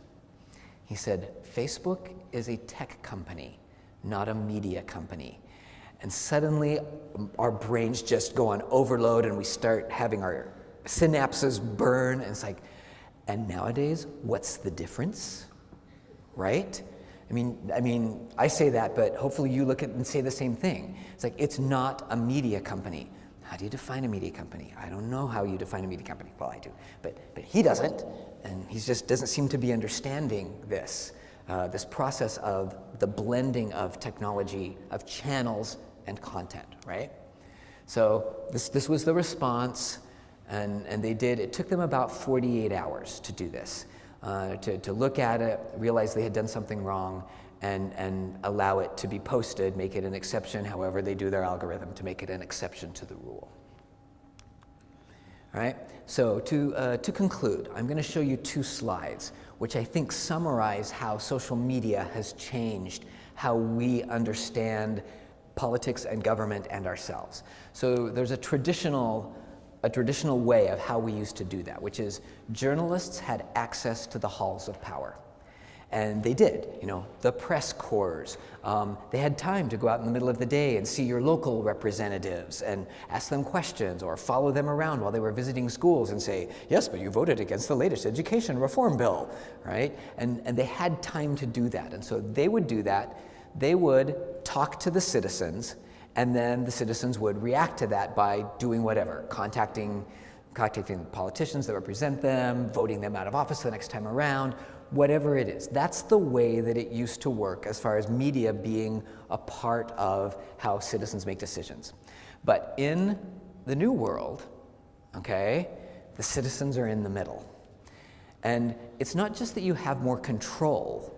He said, Facebook is a tech company, not a media company. And suddenly our brains just go on overload and we start having our synapses burn. And it's like, and nowadays, what's the difference? Right? I mean, I say that, but hopefully you look at it and say the same thing. It's like, it's not a media company. How do you define a media company? I don't know how you define a media company. Well, I do, but he doesn't, and he just doesn't seem to be understanding this process of the blending of technology, of channels and content, right? So this was the response, and it took them about 48 hours to do this, to look at it, realize they had done something wrong, and allow it to be posted, make it an exception, however they do their algorithm, to make it an exception to the rule. All right, so to conclude, I'm going to show you 2 slides, which I think summarize how social media has changed how we understand politics and government and ourselves. So there's a traditional way of how we used to do that, which is journalists had access to the halls of power. And they did, the press corps. They had time to go out in the middle of the day and see your local representatives and ask them questions or follow them around while they were visiting schools and say, yes, but you voted against the latest education reform bill, right? And they had time to do that. And so they would do that. They would talk to the citizens, and then the citizens would react to that by doing whatever, contacting politicians that represent them, voting them out of office the next time around, whatever it is. That's the way that it used to work as far as media being a part of how citizens make decisions. But in the new world, okay, the citizens are in the middle. And it's not just that you have more control,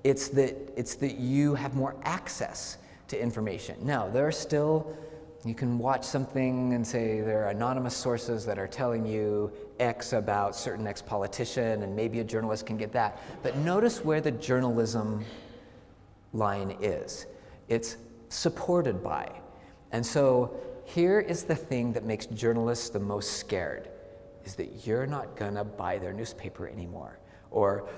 it's that you have more access to information. Now, there are still, you can watch something and say there are anonymous sources that are telling you X about certain ex-politician, and maybe a journalist can get that. But notice where the journalism line is. It's supported by. And so here is the thing that makes journalists the most scared, is that you're not gonna buy their newspaper anymore or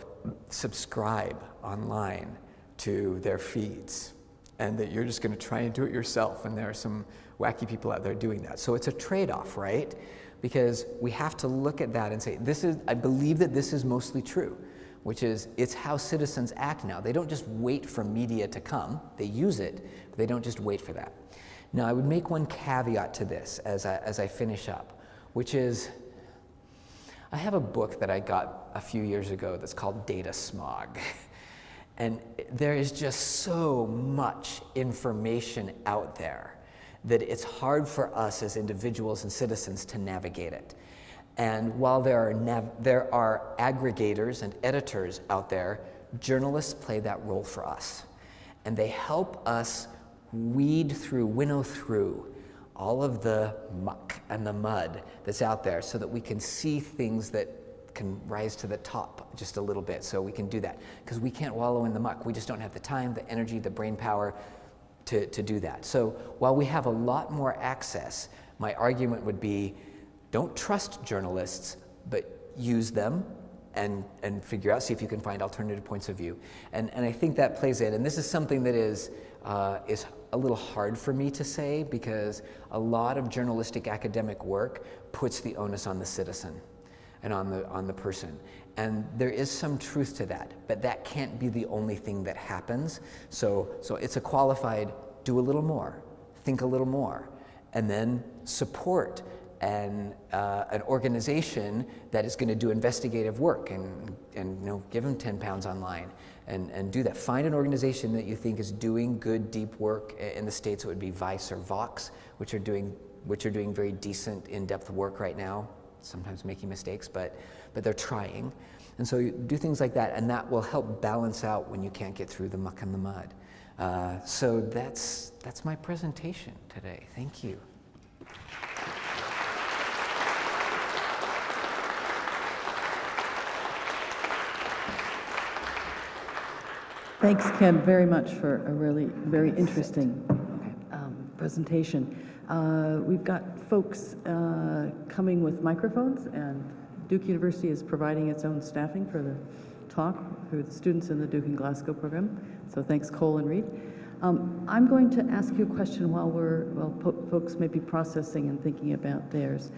subscribe online to their feeds, and that you're just gonna try and do it yourself, and there are some wacky people out there doing that. So it's a trade-off, right? Because we have to look at that and say, I believe that this is mostly true, which is, it's how citizens act now. They don't just wait for media to come, they use it, but they don't just wait for that. Now, I would make one caveat to this as I finish up, which is, I have a book that I got a few years ago that's called Data Smog. And there is just so much information out there that it's hard for us as individuals and citizens to navigate it. And while there are aggregators and editors out there, journalists play that role for us. And they help us winnow through all of the muck and the mud that's out there so that we can see things that can rise to the top just a little bit, so we can do that. Because we can't wallow in the muck. We just don't have the time, the energy, the brain power to do that. So while we have a lot more access, my argument would be, don't trust journalists, but use them and figure out, see if you can find alternative points of view. And I think that plays in. And this is something that is a little hard for me to say, because a lot of journalistic academic work puts the onus on the citizen and on the person. And there is some truth to that, but that can't be the only thing that happens. So it's a qualified, do a little more, think a little more, and then support an organization that is going to do investigative work and give them 10 pounds online and do that. Find an organization that you think is doing good, deep work. In the States, it would be Vice or Vox, which are doing very decent, in-depth work right now. sometimes making mistakes, but they're trying. And so you do things like that, and that will help balance out when you can't get through the muck and the mud. So that's my presentation today. Thank you. Thanks, Ken, very much for a really very interesting presentation. We've got folks coming with microphones, and Duke University is providing its own staffing for the talk through the students in the Duke and Glasgow program. So thanks, Cole and Reed. I'm going to ask you a question while folks may be processing and thinking about theirs.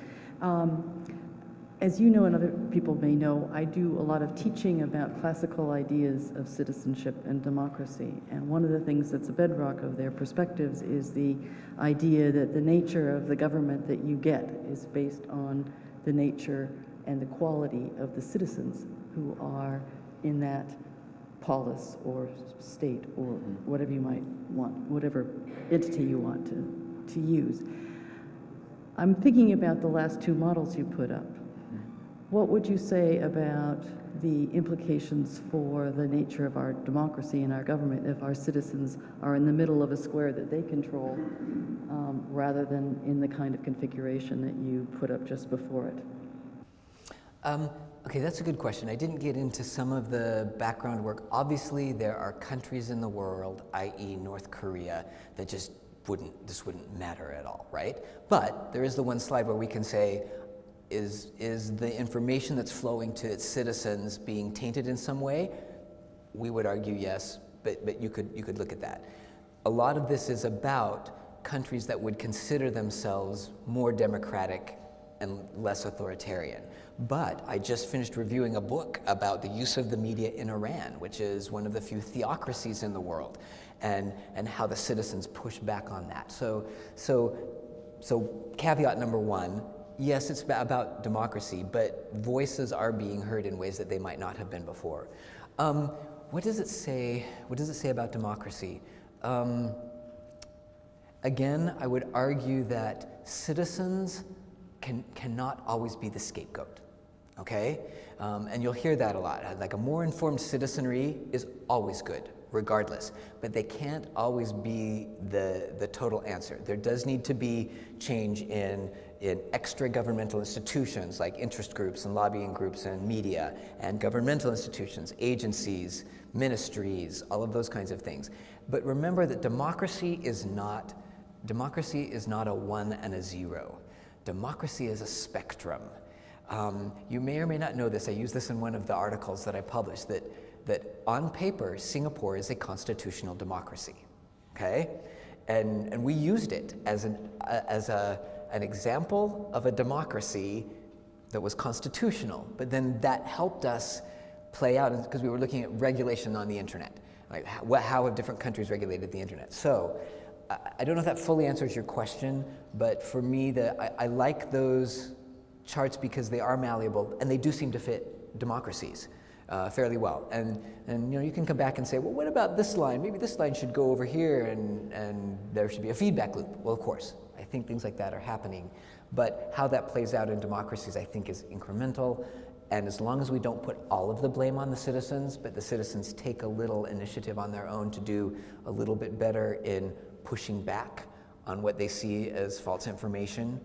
As you know, and other people may know, I do a lot of teaching about classical ideas of citizenship and democracy. And one of the things that's a bedrock of their perspectives is the idea that the nature of the government that you get is based on the nature and the quality of the citizens who are in that polis or state or whatever you might want, whatever entity you want to use. I'm thinking about the last two models you put up. What would you say about the implications for the nature of our democracy and our government if our citizens are in the middle of a square that they control rather than in the kind of configuration that you put up just before it? Okay, that's a good question. I didn't get into some of the background work. Obviously, there are countries in the world, i.e. North Korea, that this wouldn't matter at all, right? But there is the one slide where we can say, is the information that's flowing to its citizens being tainted in some way? We would argue yes, but you could look at that. A lot of this is about countries that would consider themselves more democratic and less authoritarian. But I just finished reviewing a book about the use of the media in Iran, which is one of the few theocracies in the world, and how the citizens push back on that. So caveat number one, yes, it's about democracy, but voices are being heard in ways that they might not have been before. What does it say? What does it say about democracy? Again, I would argue that citizens cannot always be the scapegoat. Okay, and you'll hear that a lot. Like a more informed citizenry is always good, regardless. But they can't always be the total answer. There does need to be change in extra governmental institutions like interest groups and lobbying groups and media, and governmental institutions, agencies, ministries, all of those kinds of things. But remember that democracy is not a 1 and a 0. Democracy is a spectrum. You may or may not know this. I use this in one of the articles that I published, that on paper, Singapore is a constitutional democracy, okay? And we used it as an example of a democracy that was constitutional, but then that helped us play out, because we were looking at regulation on the internet. Like how have different countries regulated the internet? So I don't know if that fully answers your question, but for me, I like those charts because they are malleable and they do seem to fit democracies fairly well. And you can come back and say, well, what about this line? Maybe this line should go over here, and there should be a feedback loop. Well, of course, I think things like that are happening, but how that plays out in democracies, I think, is incremental. And as long as we don't put all of the blame on the citizens, but the citizens take a little initiative on their own to do a little bit better in pushing back on what they see as false information,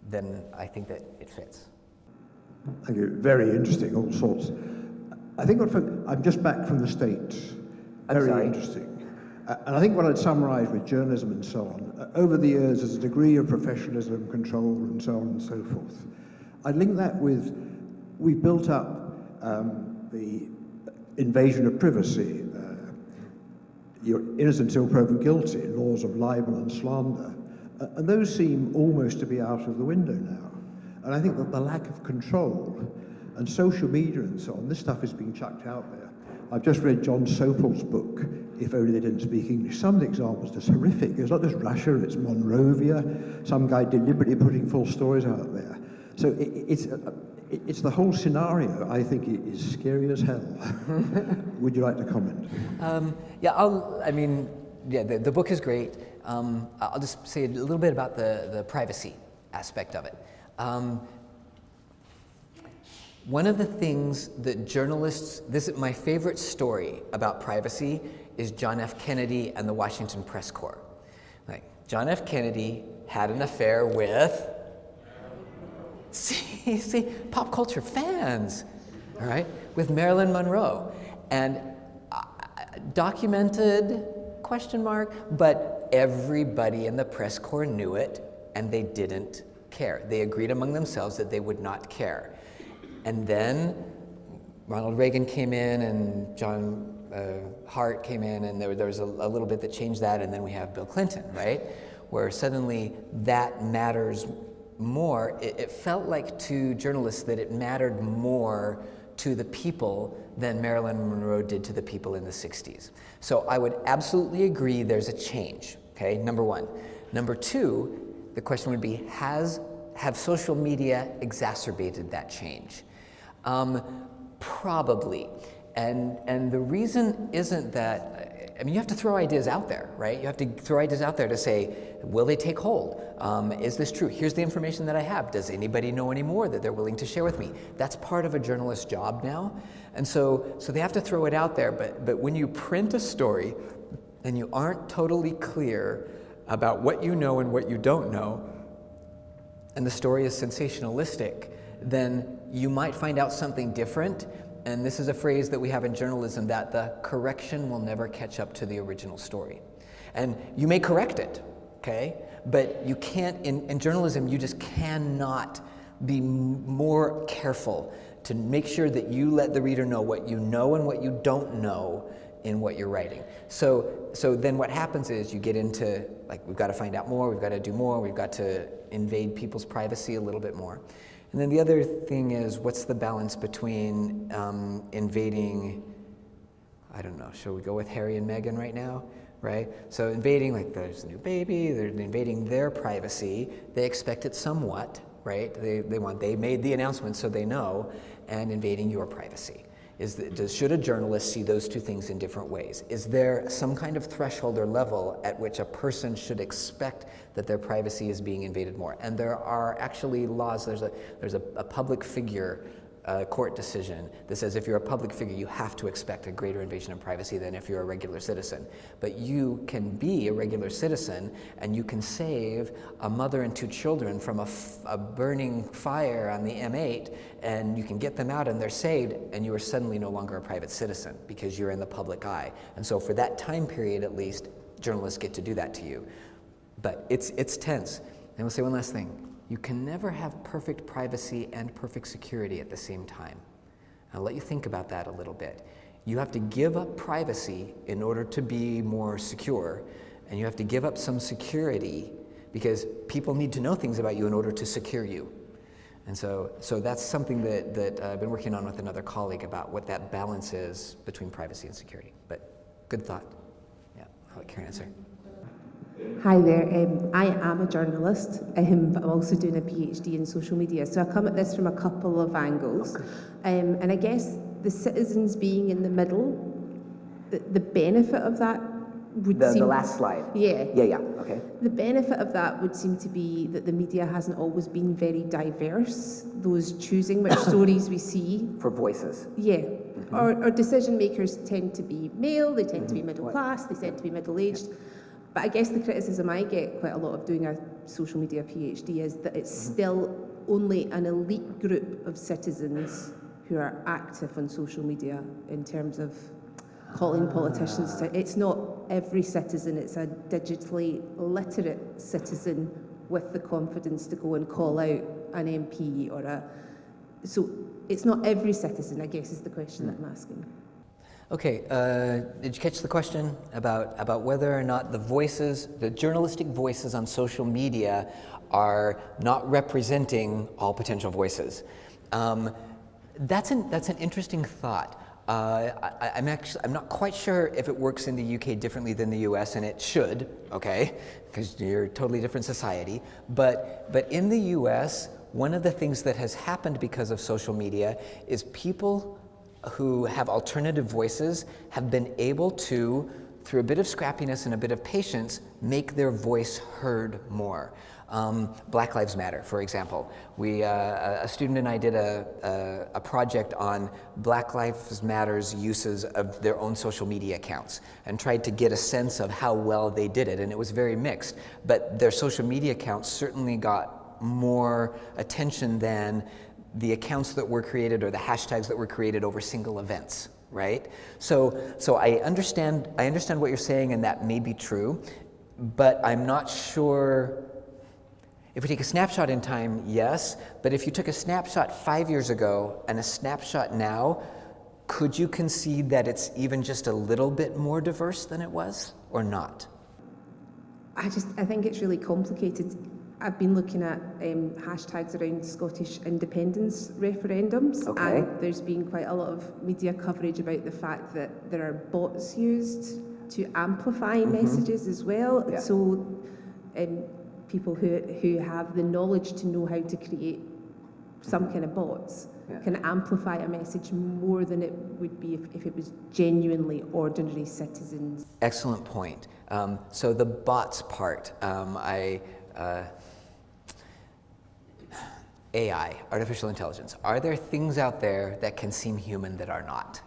then I think that it fits. Thank you. Very interesting, all sorts. I think I'm just back from the States. Very interesting. And I think what I'd summarize with journalism and so on, over the years there's a degree of professionalism, control, and so on and so forth. I'd link that with, we've built up the invasion of privacy. You're innocent until proven guilty, laws of libel and slander. And those seem almost to be out of the window now. And I think that the lack of control and social media and so on, this stuff is being chucked out there. I've just read John Sopel's book, If Only They Didn't Speak English. Some of the examples are just horrific. It's not just Russia, it's Monrovia, some guy deliberately putting false stories out there. So it's the whole scenario, I think, is scary as hell. Would you like to comment? The book is great. I'll just say a little bit about the privacy aspect of it. One of the things that journalists, this is my favorite story about privacy, is John F. Kennedy and the Washington Press Corps. Like, John F. Kennedy had an affair with, see, pop culture fans, all right, with Marilyn Monroe. And documented, question mark, but everybody in the press corps knew it, and they didn't care. They agreed among themselves that they would not care. And then Ronald Reagan came in, and John Hart came in, and there was a little bit that changed that, and then we have Bill Clinton, right? Where suddenly that matters more. It felt like to journalists that it mattered more to the people than Marilyn Monroe did to the people in the 60s. So I would absolutely agree there's a change, okay, number one. Number two, the question would be, have social media exacerbated that change? Probably. And the reason isn't that, I mean, you have to throw ideas out there, right? You have to throw ideas out there to say, will they take hold? Is this true? Here's the information that I have. Does anybody know any more that they're willing to share with me? That's part of a journalist's job now. And so they have to throw it out there, but when you print a story and you aren't totally clear about what you know and what you don't know, and the story is sensationalistic, then you might find out something different. And this is a phrase that we have in journalism, that the correction will never catch up to the original story. And you may correct it, okay? But you can't, in journalism, you just cannot be more careful to make sure that you let the reader know what you know and what you don't know in what you're writing. So then what happens is you get into, like, we've got to find out more, we've got to do more, we've got to invade people's privacy a little bit more. And then the other thing is, what's the balance between invading, I don't know, shall we go with Harry and Meghan right now, right? So invading, like, there's a new baby, they're invading their privacy, they expect it somewhat, right? They made the announcement so they know, and invading your privacy. Should a journalist see those two things in different ways? Is there some kind of threshold or level at which a person should expect that their privacy is being invaded more? And there are actually laws. There's a public figure court decision that says if you're a public figure, you have to expect a greater invasion of privacy than if you're a regular citizen. But you can be a regular citizen, and you can save a mother and two children from a burning fire on the M8, and you can get them out and they're saved, and you are suddenly no longer a private citizen because you're in the public eye. And so for that time period, at least, journalists get to do that to you. But it's tense. And we'll say one last thing. You can never have perfect privacy and perfect security at the same time. I'll let you think about that a little bit. You have to give up privacy in order to be more secure, and you have to give up some security because people need to know things about you in order to secure you. And so that's something that I've been working on with another colleague about what that balance is between privacy and security. But good thought. Yeah, I'll let Karen answer. Hi there, I am a journalist, but I'm also doing a PhD in social media, so I come at this from a couple of angles. And I guess the citizens being in the middle, the benefit of that would seem... The last slide. Yeah. Yeah, okay. The benefit of that would seem to be that the media hasn't always been very diverse, those choosing which stories we see. For voices. Yeah. Our decision makers tend to be male, they tend to be middle class, they tend to be middle-aged. But I guess the criticism I get quite a lot of doing a social media PhD is that it's still only an elite group of citizens who are active on social media in terms of calling politicians to. It's not every citizen, it's a digitally literate citizen with the confidence to go and call out an MP or a... So it's not every citizen, I guess, is the question that I'm asking. Okay, did you catch the question about whether or not the journalistic voices on social media are not representing all potential voices? That's an interesting thought. I'm not quite sure if it works in the UK differently than the US, and it should, okay, because you're a totally different society. But in the US, one of the things that has happened because of social media is people who have alternative voices have been able to, through a bit of scrappiness and a bit of patience, make their voice heard more. Black Lives Matter, for example. A student and I did a project on Black Lives Matter's uses of their own social media accounts and tried to get a sense of how well they did it, and it was very mixed. But their social media accounts certainly got more attention than the accounts that were created or the hashtags that were created over single events, right? So I understand what you're saying, and that may be true, but I'm not sure. If we take a snapshot in time, yes, but if you took a snapshot 5 years ago and a snapshot now, could you concede that it's even just a little bit more diverse than it was, or not? I think it's really complicated. I've been looking at hashtags around Scottish independence referendums, Okay. and there's been quite a lot of media coverage about the fact that there are bots used to amplify messages as well. Yeah. So people who have the knowledge to know how to create some kind of bots can amplify a message more than it would be if it was genuinely ordinary citizens. Excellent point. So the bots part, AI, artificial intelligence. Are there things out there that can seem human that are not?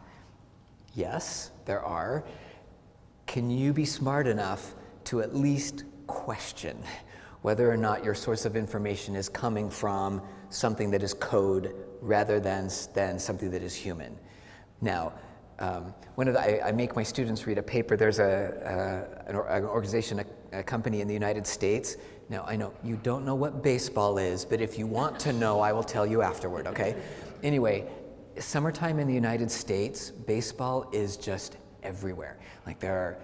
Yes, there are. Can you be smart enough to at least question whether or not your source of information is coming from something that is code rather than something that is human? Now, I make my students read a paper. There's an organization, a company in the United States. Now, I know you don't know what baseball is, but if you want to know, I will tell you afterward, okay? Anyway, summertime in the United States, baseball is just everywhere. Like there are,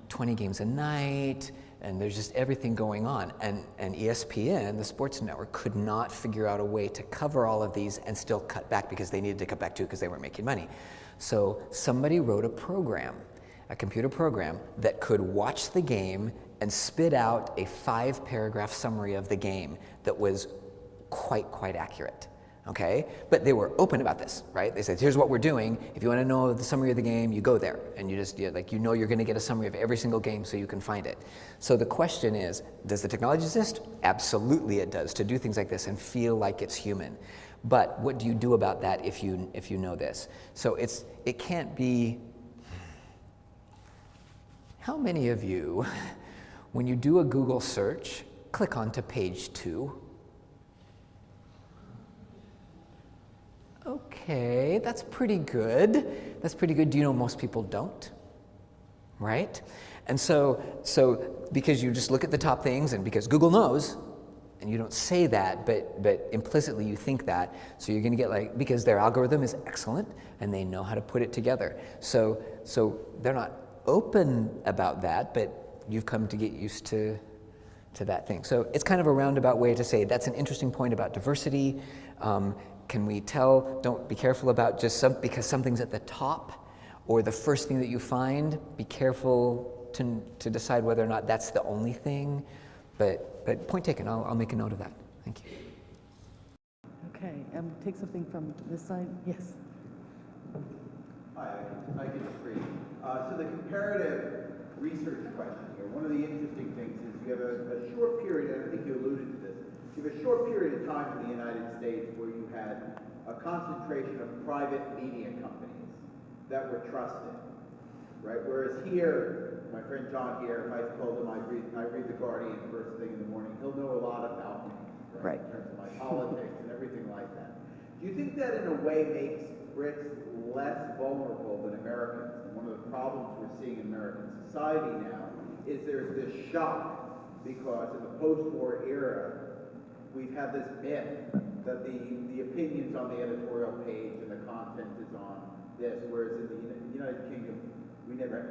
20 games a night, and there's just everything going on. And ESPN, the sports network, could not figure out a way to cover all of these and still cut back, because they needed to cut back too because they weren't making money. So somebody wrote a computer program that could watch the game and spit out a 5-paragraph summary of the game that was quite accurate. Okay, but they were open about this, right? They said, here's what we're doing. If you want to know the summary of the game, you go there, and you're going to get a summary of every single game so you can find it. So the question is, does the technology exist? Absolutely it does, to do things like this and feel like it's human. But what do you do about that if you know this? So it can't be. How many of you, when you do a Google search, click onto page 2? Okay, that's pretty good. That's pretty good. Do you know most people don't? Right? And so because you just look at the top things, and because Google knows, and you don't say that, but implicitly you think that, so you're going to get because their algorithm is excellent and they know how to put it together. So they're not open about that, but you've come to get used to that thing. So it's kind of a roundabout way to say that's an interesting point about diversity. Can we tell? Don't be careful about because something's at the top or the first thing that you find. Be careful to decide whether or not that's the only thing. But point taken. I'll make a note of that. Thank you. Okay, take something from this side. Yes. Hi, I can agree. So the comparative research question here, one of the interesting things is you have a short period, and I think you alluded to this, you have a short period of time in the United States where you had a concentration of private media companies that were trusted, right? Whereas here, my friend John here, if I told him I read The Guardian first thing in the morning, he'll know a lot about me, right? In terms of my politics and everything like that. Do you think that in a way makes Brits less vulnerable than Americans? And one of the problems we're seeing in American society now is there's this shock because in the post-war era, we've had this myth that the opinions on the editorial page and the content is on this, whereas in the United Kingdom,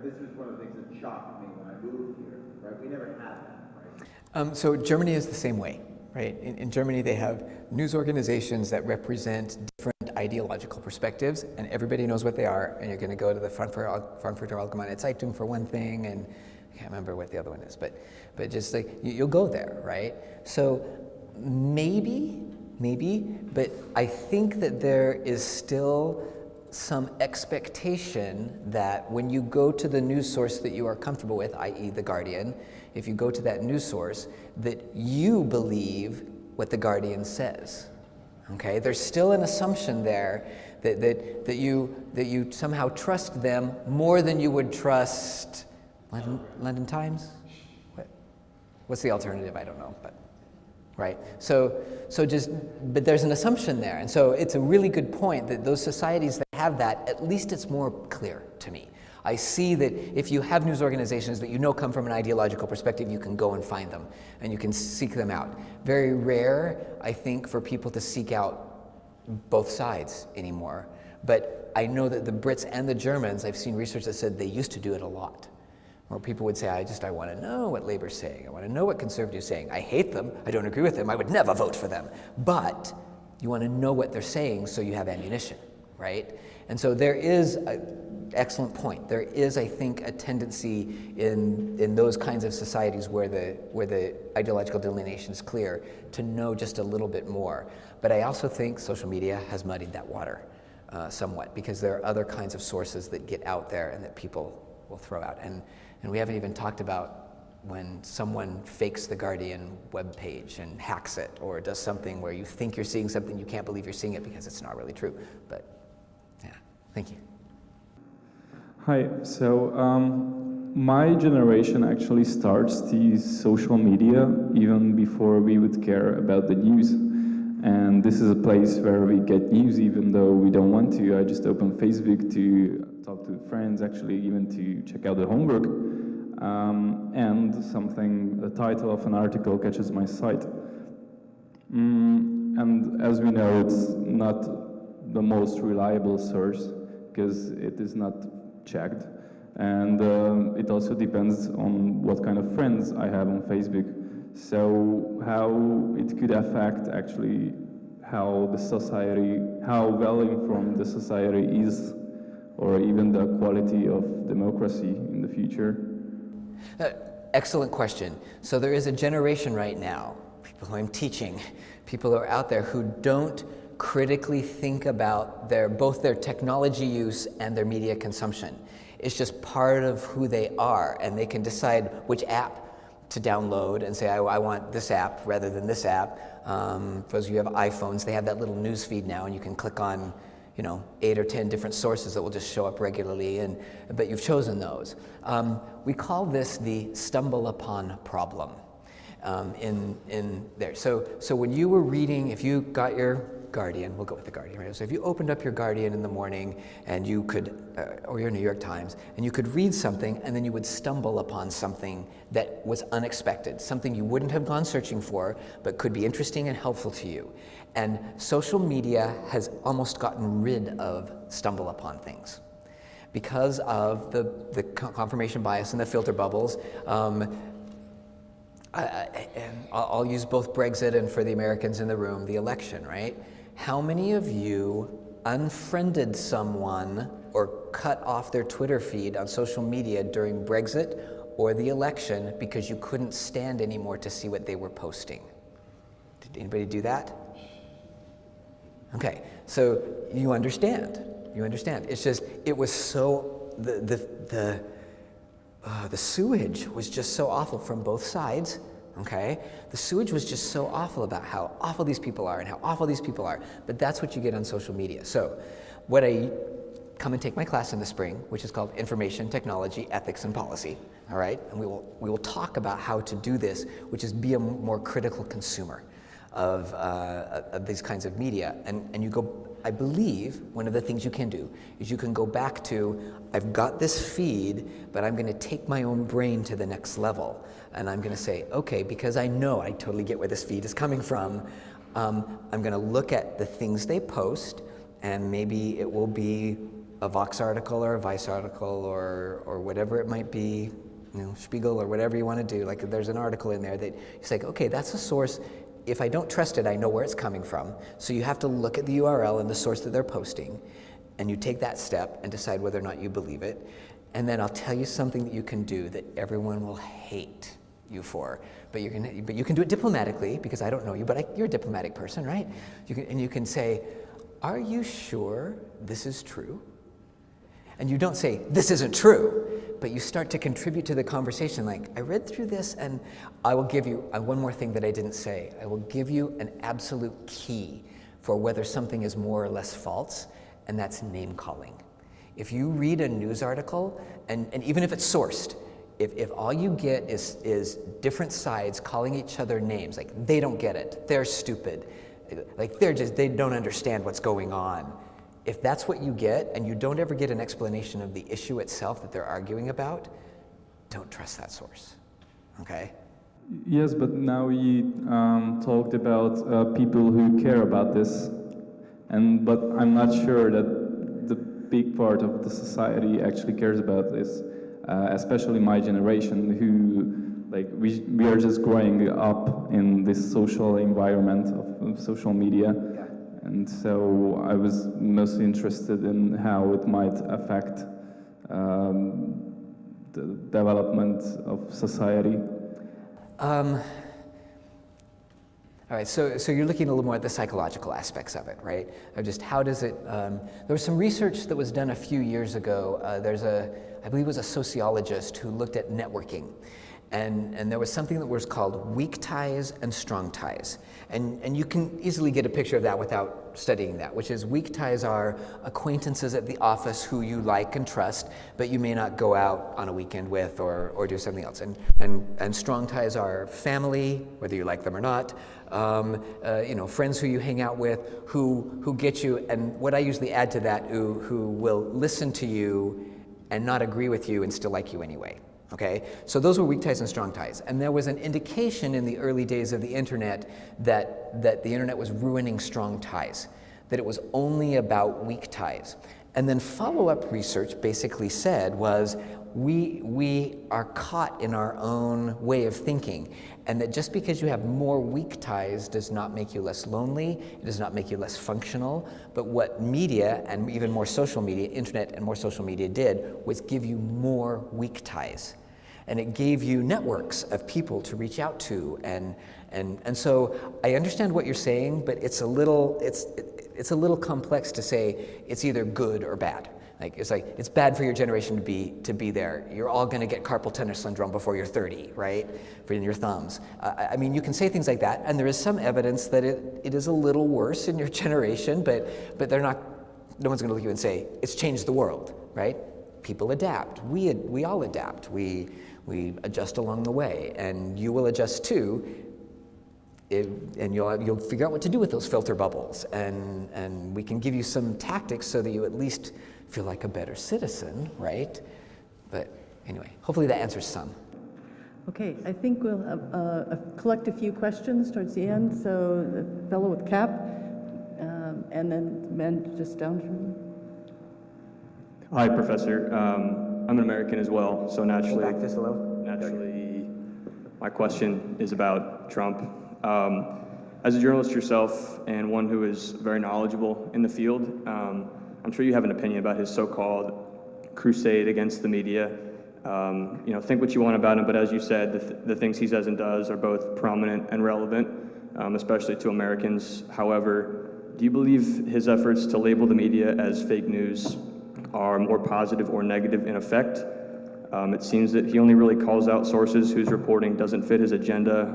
this was one of the things that shocked me when I moved here, right? We never had that, right? So Germany is the same way, right? In Germany, they have news organizations that represent different ideological perspectives, and everybody knows what they are, and you're going to go to the Frankfurter Allgemeine Zeitung for one thing, and I can't remember what the other one is, but just you'll go there, right? So maybe, but I think that there is still some expectation that when you go to the news source that you are comfortable with, i.e. The Guardian, if you go to that news source, that you believe what The Guardian says. Okay, there's still an assumption there that you somehow trust them more than you would trust London Times? What's the alternative? I don't know, but right. But there's an assumption there, and so it's a really good point that those societies that have that, at least it's more clear to me. I see that if you have news organizations that you know come from an ideological perspective, you can go and find them, and you can seek them out. Very rare, I think, for people to seek out both sides anymore. But I know that the Brits and the Germans, I've seen research that said they used to do it a lot. Where people would say, I want to know what Labour's saying. I want to know what Conservatives are saying. I hate them. I don't agree with them. I would never vote for them. But you want to know what they're saying so you have ammunition, right? And so there is an excellent point. There is, I think, a tendency in those kinds of societies where the ideological delineation is clear to know just a little bit more. But I also think social media has muddied that water somewhat, because there are other kinds of sources that get out there and that people will throw out. And we haven't even talked about when someone fakes the Guardian webpage and hacks it, or does something where you think you're seeing something, you can't believe you're seeing it because it's not really true. But yeah, thank you. Hi, so my generation actually starts to use social media even before we would care about the news. And this is a place where we get news even though we don't want to. I just open Facebook to talk to friends, actually even to check out the homework. And a title of an article catches my sight. And as we know, it's not the most reliable source because it is not checked. And it also depends on what kind of friends I have on Facebook. So how it could affect actually how the society, how well informed the society is, or even the quality of democracy in the future? Excellent question. So there is a generation right now, people who I'm teaching, people who are out there who don't critically think about both their technology use and their media consumption. It's just part of who they are, and they can decide which app to download and say, I want this app rather than this app. For those of you who have iPhones, they have that little news feed now, and you can click on 8 or 10 different sources that will just show up regularly, but you've chosen those. We call this the stumble upon problem in there. So when you were reading, if you got your Guardian, we'll go with the Guardian, right? So if you opened up your Guardian in the morning and you could, or your New York Times, and you could read something and then you would stumble upon something that was unexpected, something you wouldn't have gone searching for, but could be interesting and helpful to you. And social media has almost gotten rid of stumble upon things because of the confirmation bias and the filter bubbles. I'll use both Brexit and, for the Americans in the room, the election, right? How many of you unfriended someone or cut off their Twitter feed on social media during Brexit or the election because you couldn't stand anymore to see what they were posting? Did anybody do that? Okay, so you understand. It's just, it was so, the sewage was just so awful from both sides, okay? The sewage was just so awful about how awful these people are and how awful these people are, but that's what you get on social media. So what I come and take my class in the spring, which is called Information Technology, Ethics and Policy, all right? And we will talk about how to do this, which is be a more critical consumer of these kinds of media. And you go, I believe one of the things you can do is you can go back to, I've got this feed, but I'm going to take my own brain to the next level. And I'm going to say, okay, because I know I totally get where this feed is coming from, I'm going to look at the things they post, and maybe it will be a Vox article or a Vice article or whatever it might be, Spiegel or whatever you want to do. Like there's an article in there that you say, okay, that's a source. If I don't trust it, I know where it's coming from. So you have to look at the URL and the source that they're posting, and you take that step and decide whether or not you believe it. And then I'll tell you something that you can do that everyone will hate you for, but you can do it diplomatically, because I don't know you, but you're a diplomatic person, right? You can say, are you sure this is true? And you don't say, this isn't true, but you start to contribute to the conversation like, I read through this and I will give you one more thing that I didn't say. I will give you an absolute key for whether something is more or less false, and that's name calling. If you read a news article, and even if it's sourced, if all you get is different sides calling each other names, like they don't get it, they're stupid, like they don't understand what's going on. If that's what you get, and you don't ever get an explanation of the issue itself that they're arguing about, don't trust that source, okay? Yes, but now you talked about people who care about this, but I'm not sure that the big part of the society actually cares about this, especially my generation, who, like, we are just growing up in this social environment of social media. And so I was most interested in how it might affect the development of society. All right, so you're looking a little more at the psychological aspects of it, right? Of just how does it, there was some research that was done a few years ago. I believe it was a sociologist who looked at networking. And there was something that was called weak ties and strong ties. And you can easily get a picture of that without studying that, which is weak ties are acquaintances at the office who you like and trust, but you may not go out on a weekend with or do something else. And strong ties are family, whether you like them or not, friends who you hang out with, who get you, and what I usually add to that, who will listen to you and not agree with you and still like you anyway. Okay, so those were weak ties and strong ties. And there was an indication in the early days of the internet that the internet was ruining strong ties, that it was only about weak ties. And then follow-up research basically said was, we are caught in our own way of thinking, and that just because you have more weak ties does not make you less lonely, it does not make you less functional, but what media, and even more social media, internet and more social media did, was give you more weak ties. And it gave you networks of people to reach out to, and so I understand what you're saying, but it's a little complex to say it's either good or bad. It's bad for your generation to be there. You're all going to get carpal tunnel syndrome before you're 30, right? In your thumbs. I mean, you can say things like that, and there is some evidence that it is a little worse in your generation, but they're not. No one's going to look at you and say it's changed the world, right? People adapt. We all adapt. We adjust along the way, and you will adjust too. And you'll figure out what to do with those filter bubbles, and we can give you some tactics so that you at least feel like a better citizen, right? But anyway, hopefully that answers some. Okay, I think we'll collect a few questions towards the end. So the fellow with cap, and then men just down from. Hi, Professor. I'm an American as well, so naturally, my question is about Trump. As a journalist yourself and one who is very knowledgeable in the field, I'm sure you have an opinion about his so-called crusade against the media. Think what you want about him, but as you said, the things he says and does are both prominent and relevant, especially to Americans. However, do you believe his efforts to label the media as fake news are more positive or negative in effect? It seems that he only really calls out sources whose reporting doesn't fit his agenda,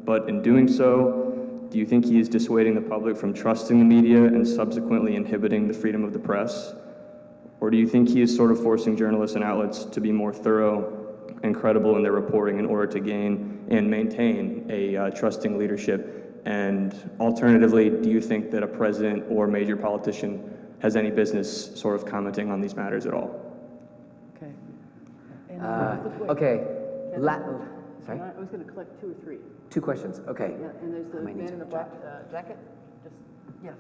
but in doing so, do you think he is dissuading the public from trusting the media and subsequently inhibiting the freedom of the press? Or do you think he is sort of forcing journalists and outlets to be more thorough and credible in their reporting in order to gain and maintain a trusting leadership? And alternatively, do you think that a president or major politician has any business sort of commenting on these matters at all? Okay. Okay. Sorry? I was going to collect two or three. Two questions. Okay. Yeah, and there's the man in the black jacket. Yeah.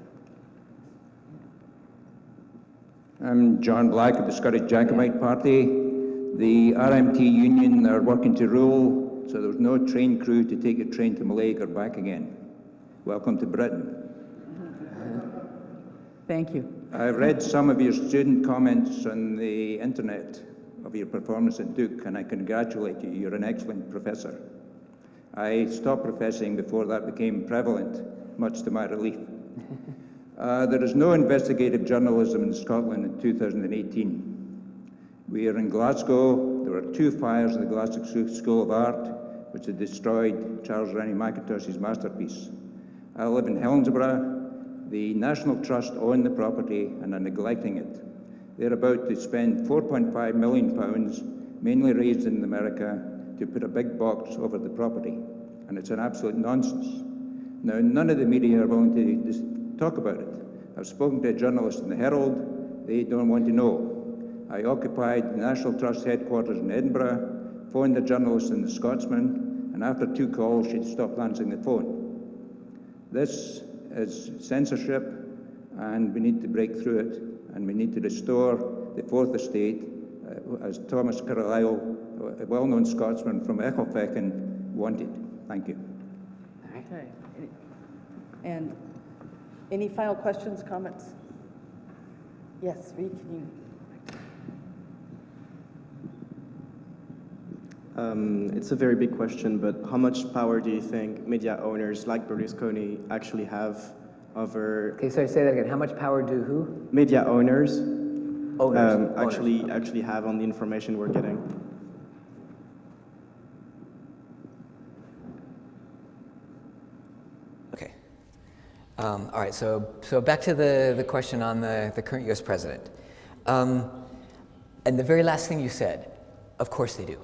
I'm John Black of the Scottish Jacobite Party. The RMT Union are working to rule, so there's no train crew to take your train to Malaysia or back again. Welcome to Britain. Thank you. I've read some of your student comments on the internet of your performance at Duke, and I congratulate you. You're an excellent professor. I stopped professing before that became prevalent, much to my relief. There is no investigative journalism in Scotland in 2018. We are in Glasgow. There were 2 fires in the Glasgow School of Art, which had destroyed Charles Rennie Mackintosh's masterpiece. I live in Helensburgh. The National Trust own the property and are neglecting it. They're about to spend £4.5 million, mainly raised in America, to put a big box over the property. And it's an absolute nonsense. Now, none of the media are willing to talk about it. I've spoken to a journalist in the Herald. They don't want to know. I occupied the National Trust headquarters in Edinburgh, phoned a journalist in the Scotsman, and after 2 calls, she'd stopped answering the phone. This is censorship, and we need to break through it, and we need to restore the Fourth Estate, as Thomas Carlyle, a well-known Scotsman from Echofechan, wanted. Thank you. Okay. And any final questions, comments? Yes, Reed, can you? It's a very big question, but how much power do you think media owners like Berlusconi actually have over... Okay, sorry, say that again. How much power do who? Media owners, Owners. actually have on the information we're getting? Okay. All right, so back to the question on the current U.S. president. And the very last thing you said, of course they do.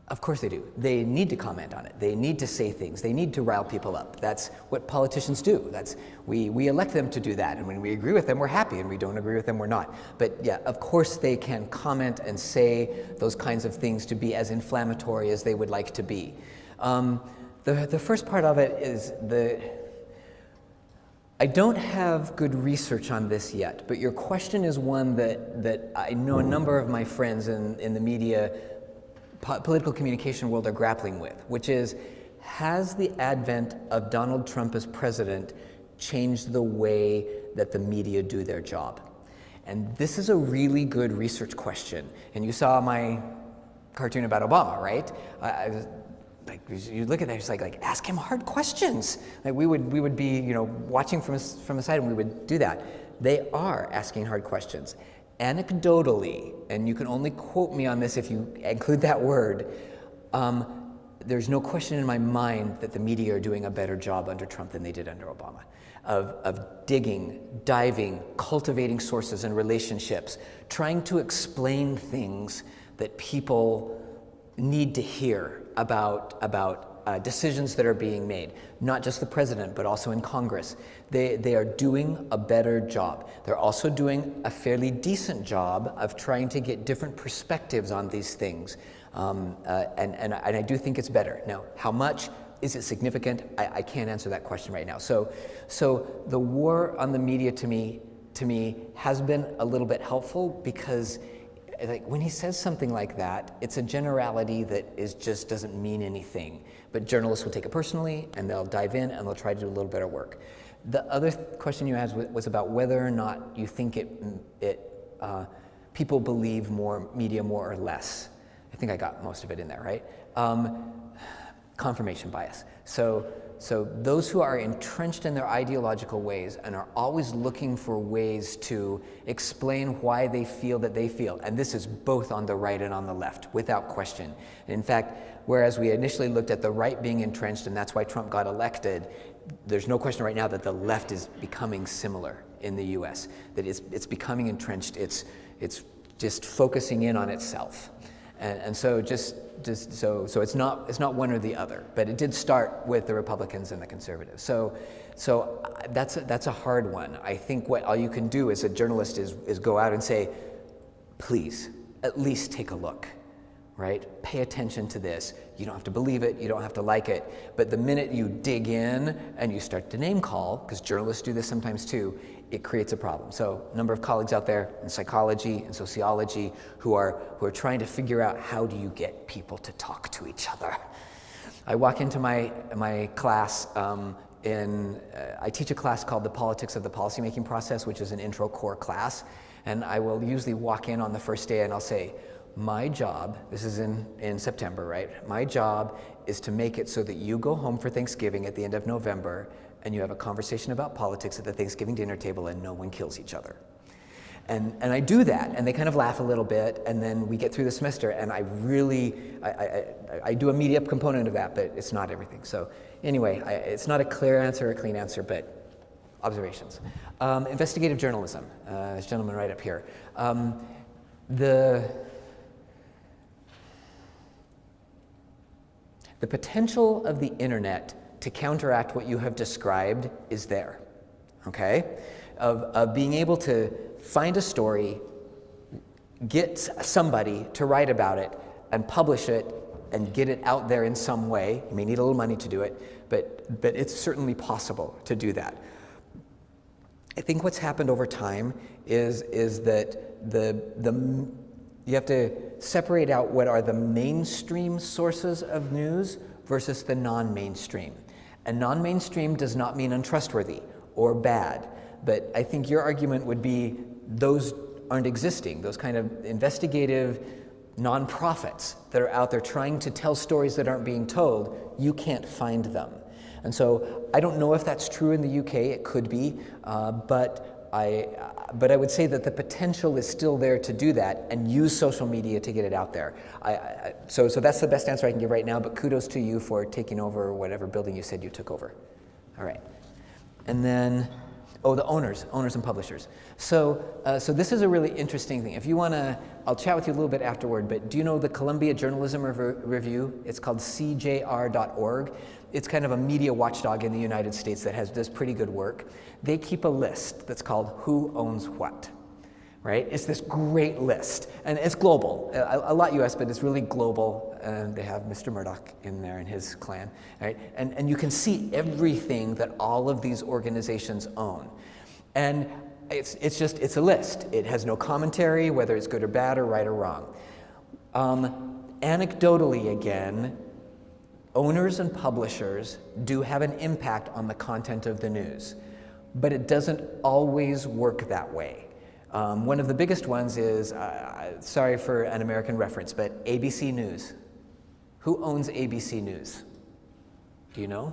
Of course they do. They need to comment on it. They need to say things. They need to rile people up. That's what politicians do. We elect them to do that. And when we agree with them, we're happy. And we don't agree with them, we're not. But yeah, of course they can comment and say those kinds of things to be as inflammatory as they would like to be. The first part of it is I don't have good research on this yet, but your question is one that I know a number of my friends in the media political communication world are grappling with, which is, has the advent of Donald Trump as president changed the way that the media do their job? And this is a really good research question. And you saw my cartoon about Obama, right? Like, you look at that, it's like ask him hard questions. Like we would be, watching from the side, and we would do that. They are asking hard questions. Anecdotally, and you can only quote me on this if you include that word, there's no question in my mind that the media are doing a better job under Trump than they did under Obama, of digging, diving, cultivating sources and relationships, trying to explain things that people need to hear about decisions that are being made, not just the president, but also in Congress. They are doing a better job. They're also doing a fairly decent job of trying to get different perspectives on these things. And I do think it's better. Now, how much? Is it significant? I can't answer that question right now. So the war on the media to me has been a little bit helpful, because when he says something like that, it's a generality that just doesn't mean anything. But journalists will take it personally, and they'll dive in, and they'll try to do a little better work. The other question you asked was about whether or not you think people believe media more or less. I think I got most of it in there, right? Confirmation bias. So those who are entrenched in their ideological ways and are always looking for ways to explain why they feel that they feel, and this is both on the right and on the left, without question. In fact, whereas we initially looked at the right being entrenched, and that's why Trump got elected, there's no question right now that the left is becoming similar in the US, that it's becoming entrenched, it's just focusing in on itself. And so so it's not one or the other, but it did start with the Republicans and the conservatives. So that's a hard one. I think what all you can do as a journalist is go out and say, please, at least take a look, right? Pay attention to this. You don't have to believe it, you don't have to like it, but the minute you dig in and you start to name call, because journalists do this sometimes too, it creates a problem. So a number of colleagues out there in psychology and sociology who are trying to figure out, how do you get people to talk to each other? I walk into my class I teach a class called The Politics of the Policymaking Process, which is an intro core class, and I will usually walk in on the first day and I'll say, my job, this is in September, right? My job is to make it so that you go home for Thanksgiving at the end of November and you have a conversation about politics at the Thanksgiving dinner table and no one kills each other. And I do that, and they kind of laugh a little bit, and then we get through the semester, and I do a media component of that, but it's not everything. So anyway, it's not a clear answer or a clean answer, but observations. Investigative journalism, this gentleman right up here. The potential of the internet to counteract what you have described is there, okay? Of being able to find a story, get somebody to write about it, and publish it, and get it out there in some way. You may need a little money to do it, but it's certainly possible to do that. I think what's happened over time is that you have to separate out what are the mainstream sources of news versus the non-mainstream. And non-mainstream does not mean untrustworthy or bad, but I think your argument would be those aren't existing, those kind of investigative nonprofits that are out there trying to tell stories that aren't being told, you can't find them. And so I don't know if that's true in the UK, it could be, but I would say that the potential is still there to do that and use social media to get it out there. So that's the best answer I can give right now, but kudos to you for taking over whatever building you said you took over. All right. And then, the owners and publishers. So this is a really interesting thing. If you want to, I'll chat with you a little bit afterward, but do you know the Columbia Journalism Review? It's called CJR.org. It's kind of a media watchdog in the United States that does pretty good work. They keep a list that's called Who Owns What, right? It's this great list, and it's global, a lot US, but it's really global. They have Mr. Murdoch in there and his clan, right? And you can see everything that all of these organizations own. And it's a list. It has no commentary, whether it's good or bad or right or wrong. Anecdotally, again, owners and publishers do have an impact on the content of the news, but it doesn't always work that way. One of the biggest ones is, sorry for an American reference, but ABC News. Who owns ABC News? Do you know?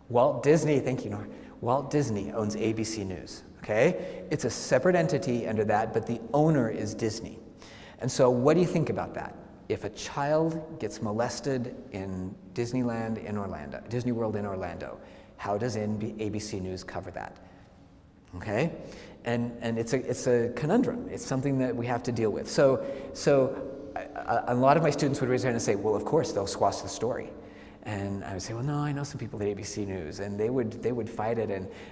Walt Disney, thank you, Nora. Walt Disney owns ABC News, okay? It's a separate entity under that, but the owner is Disney. And so what do you think about that? If a child gets molested in Disneyland in Orlando, Disney World in Orlando, how does ABC News cover that? Okay, and it's a conundrum. It's something that we have to deal with. So a lot of my students would raise their hand and say, well, of course they'll squash the story. And I would say, well, no, I know some people at ABC News, and they would fight it.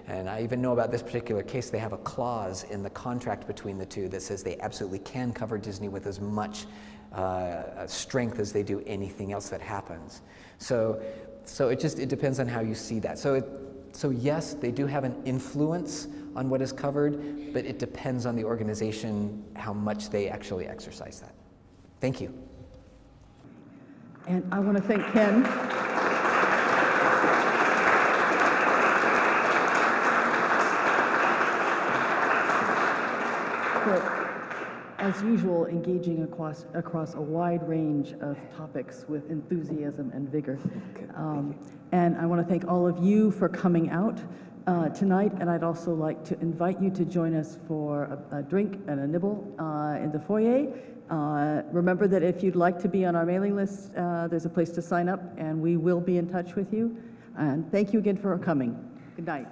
And I even know about this particular case. They have a clause in the contract between the two that says they absolutely can cover Disney with as much strength as they do anything else that happens. So it depends on how you see that. So yes, they do have an influence on what is covered, but it depends on the organization how much they actually exercise that. Thank you. And I want to thank Ken. For, as usual, engaging across a wide range of topics with enthusiasm and vigor. And I want to thank all of you for coming out tonight, and I'd also like to invite you to join us for a drink and a nibble in the foyer. Remember that if you'd like to be on our mailing list, there's a place to sign up, and we will be in touch with you. And thank you again for coming. Good night.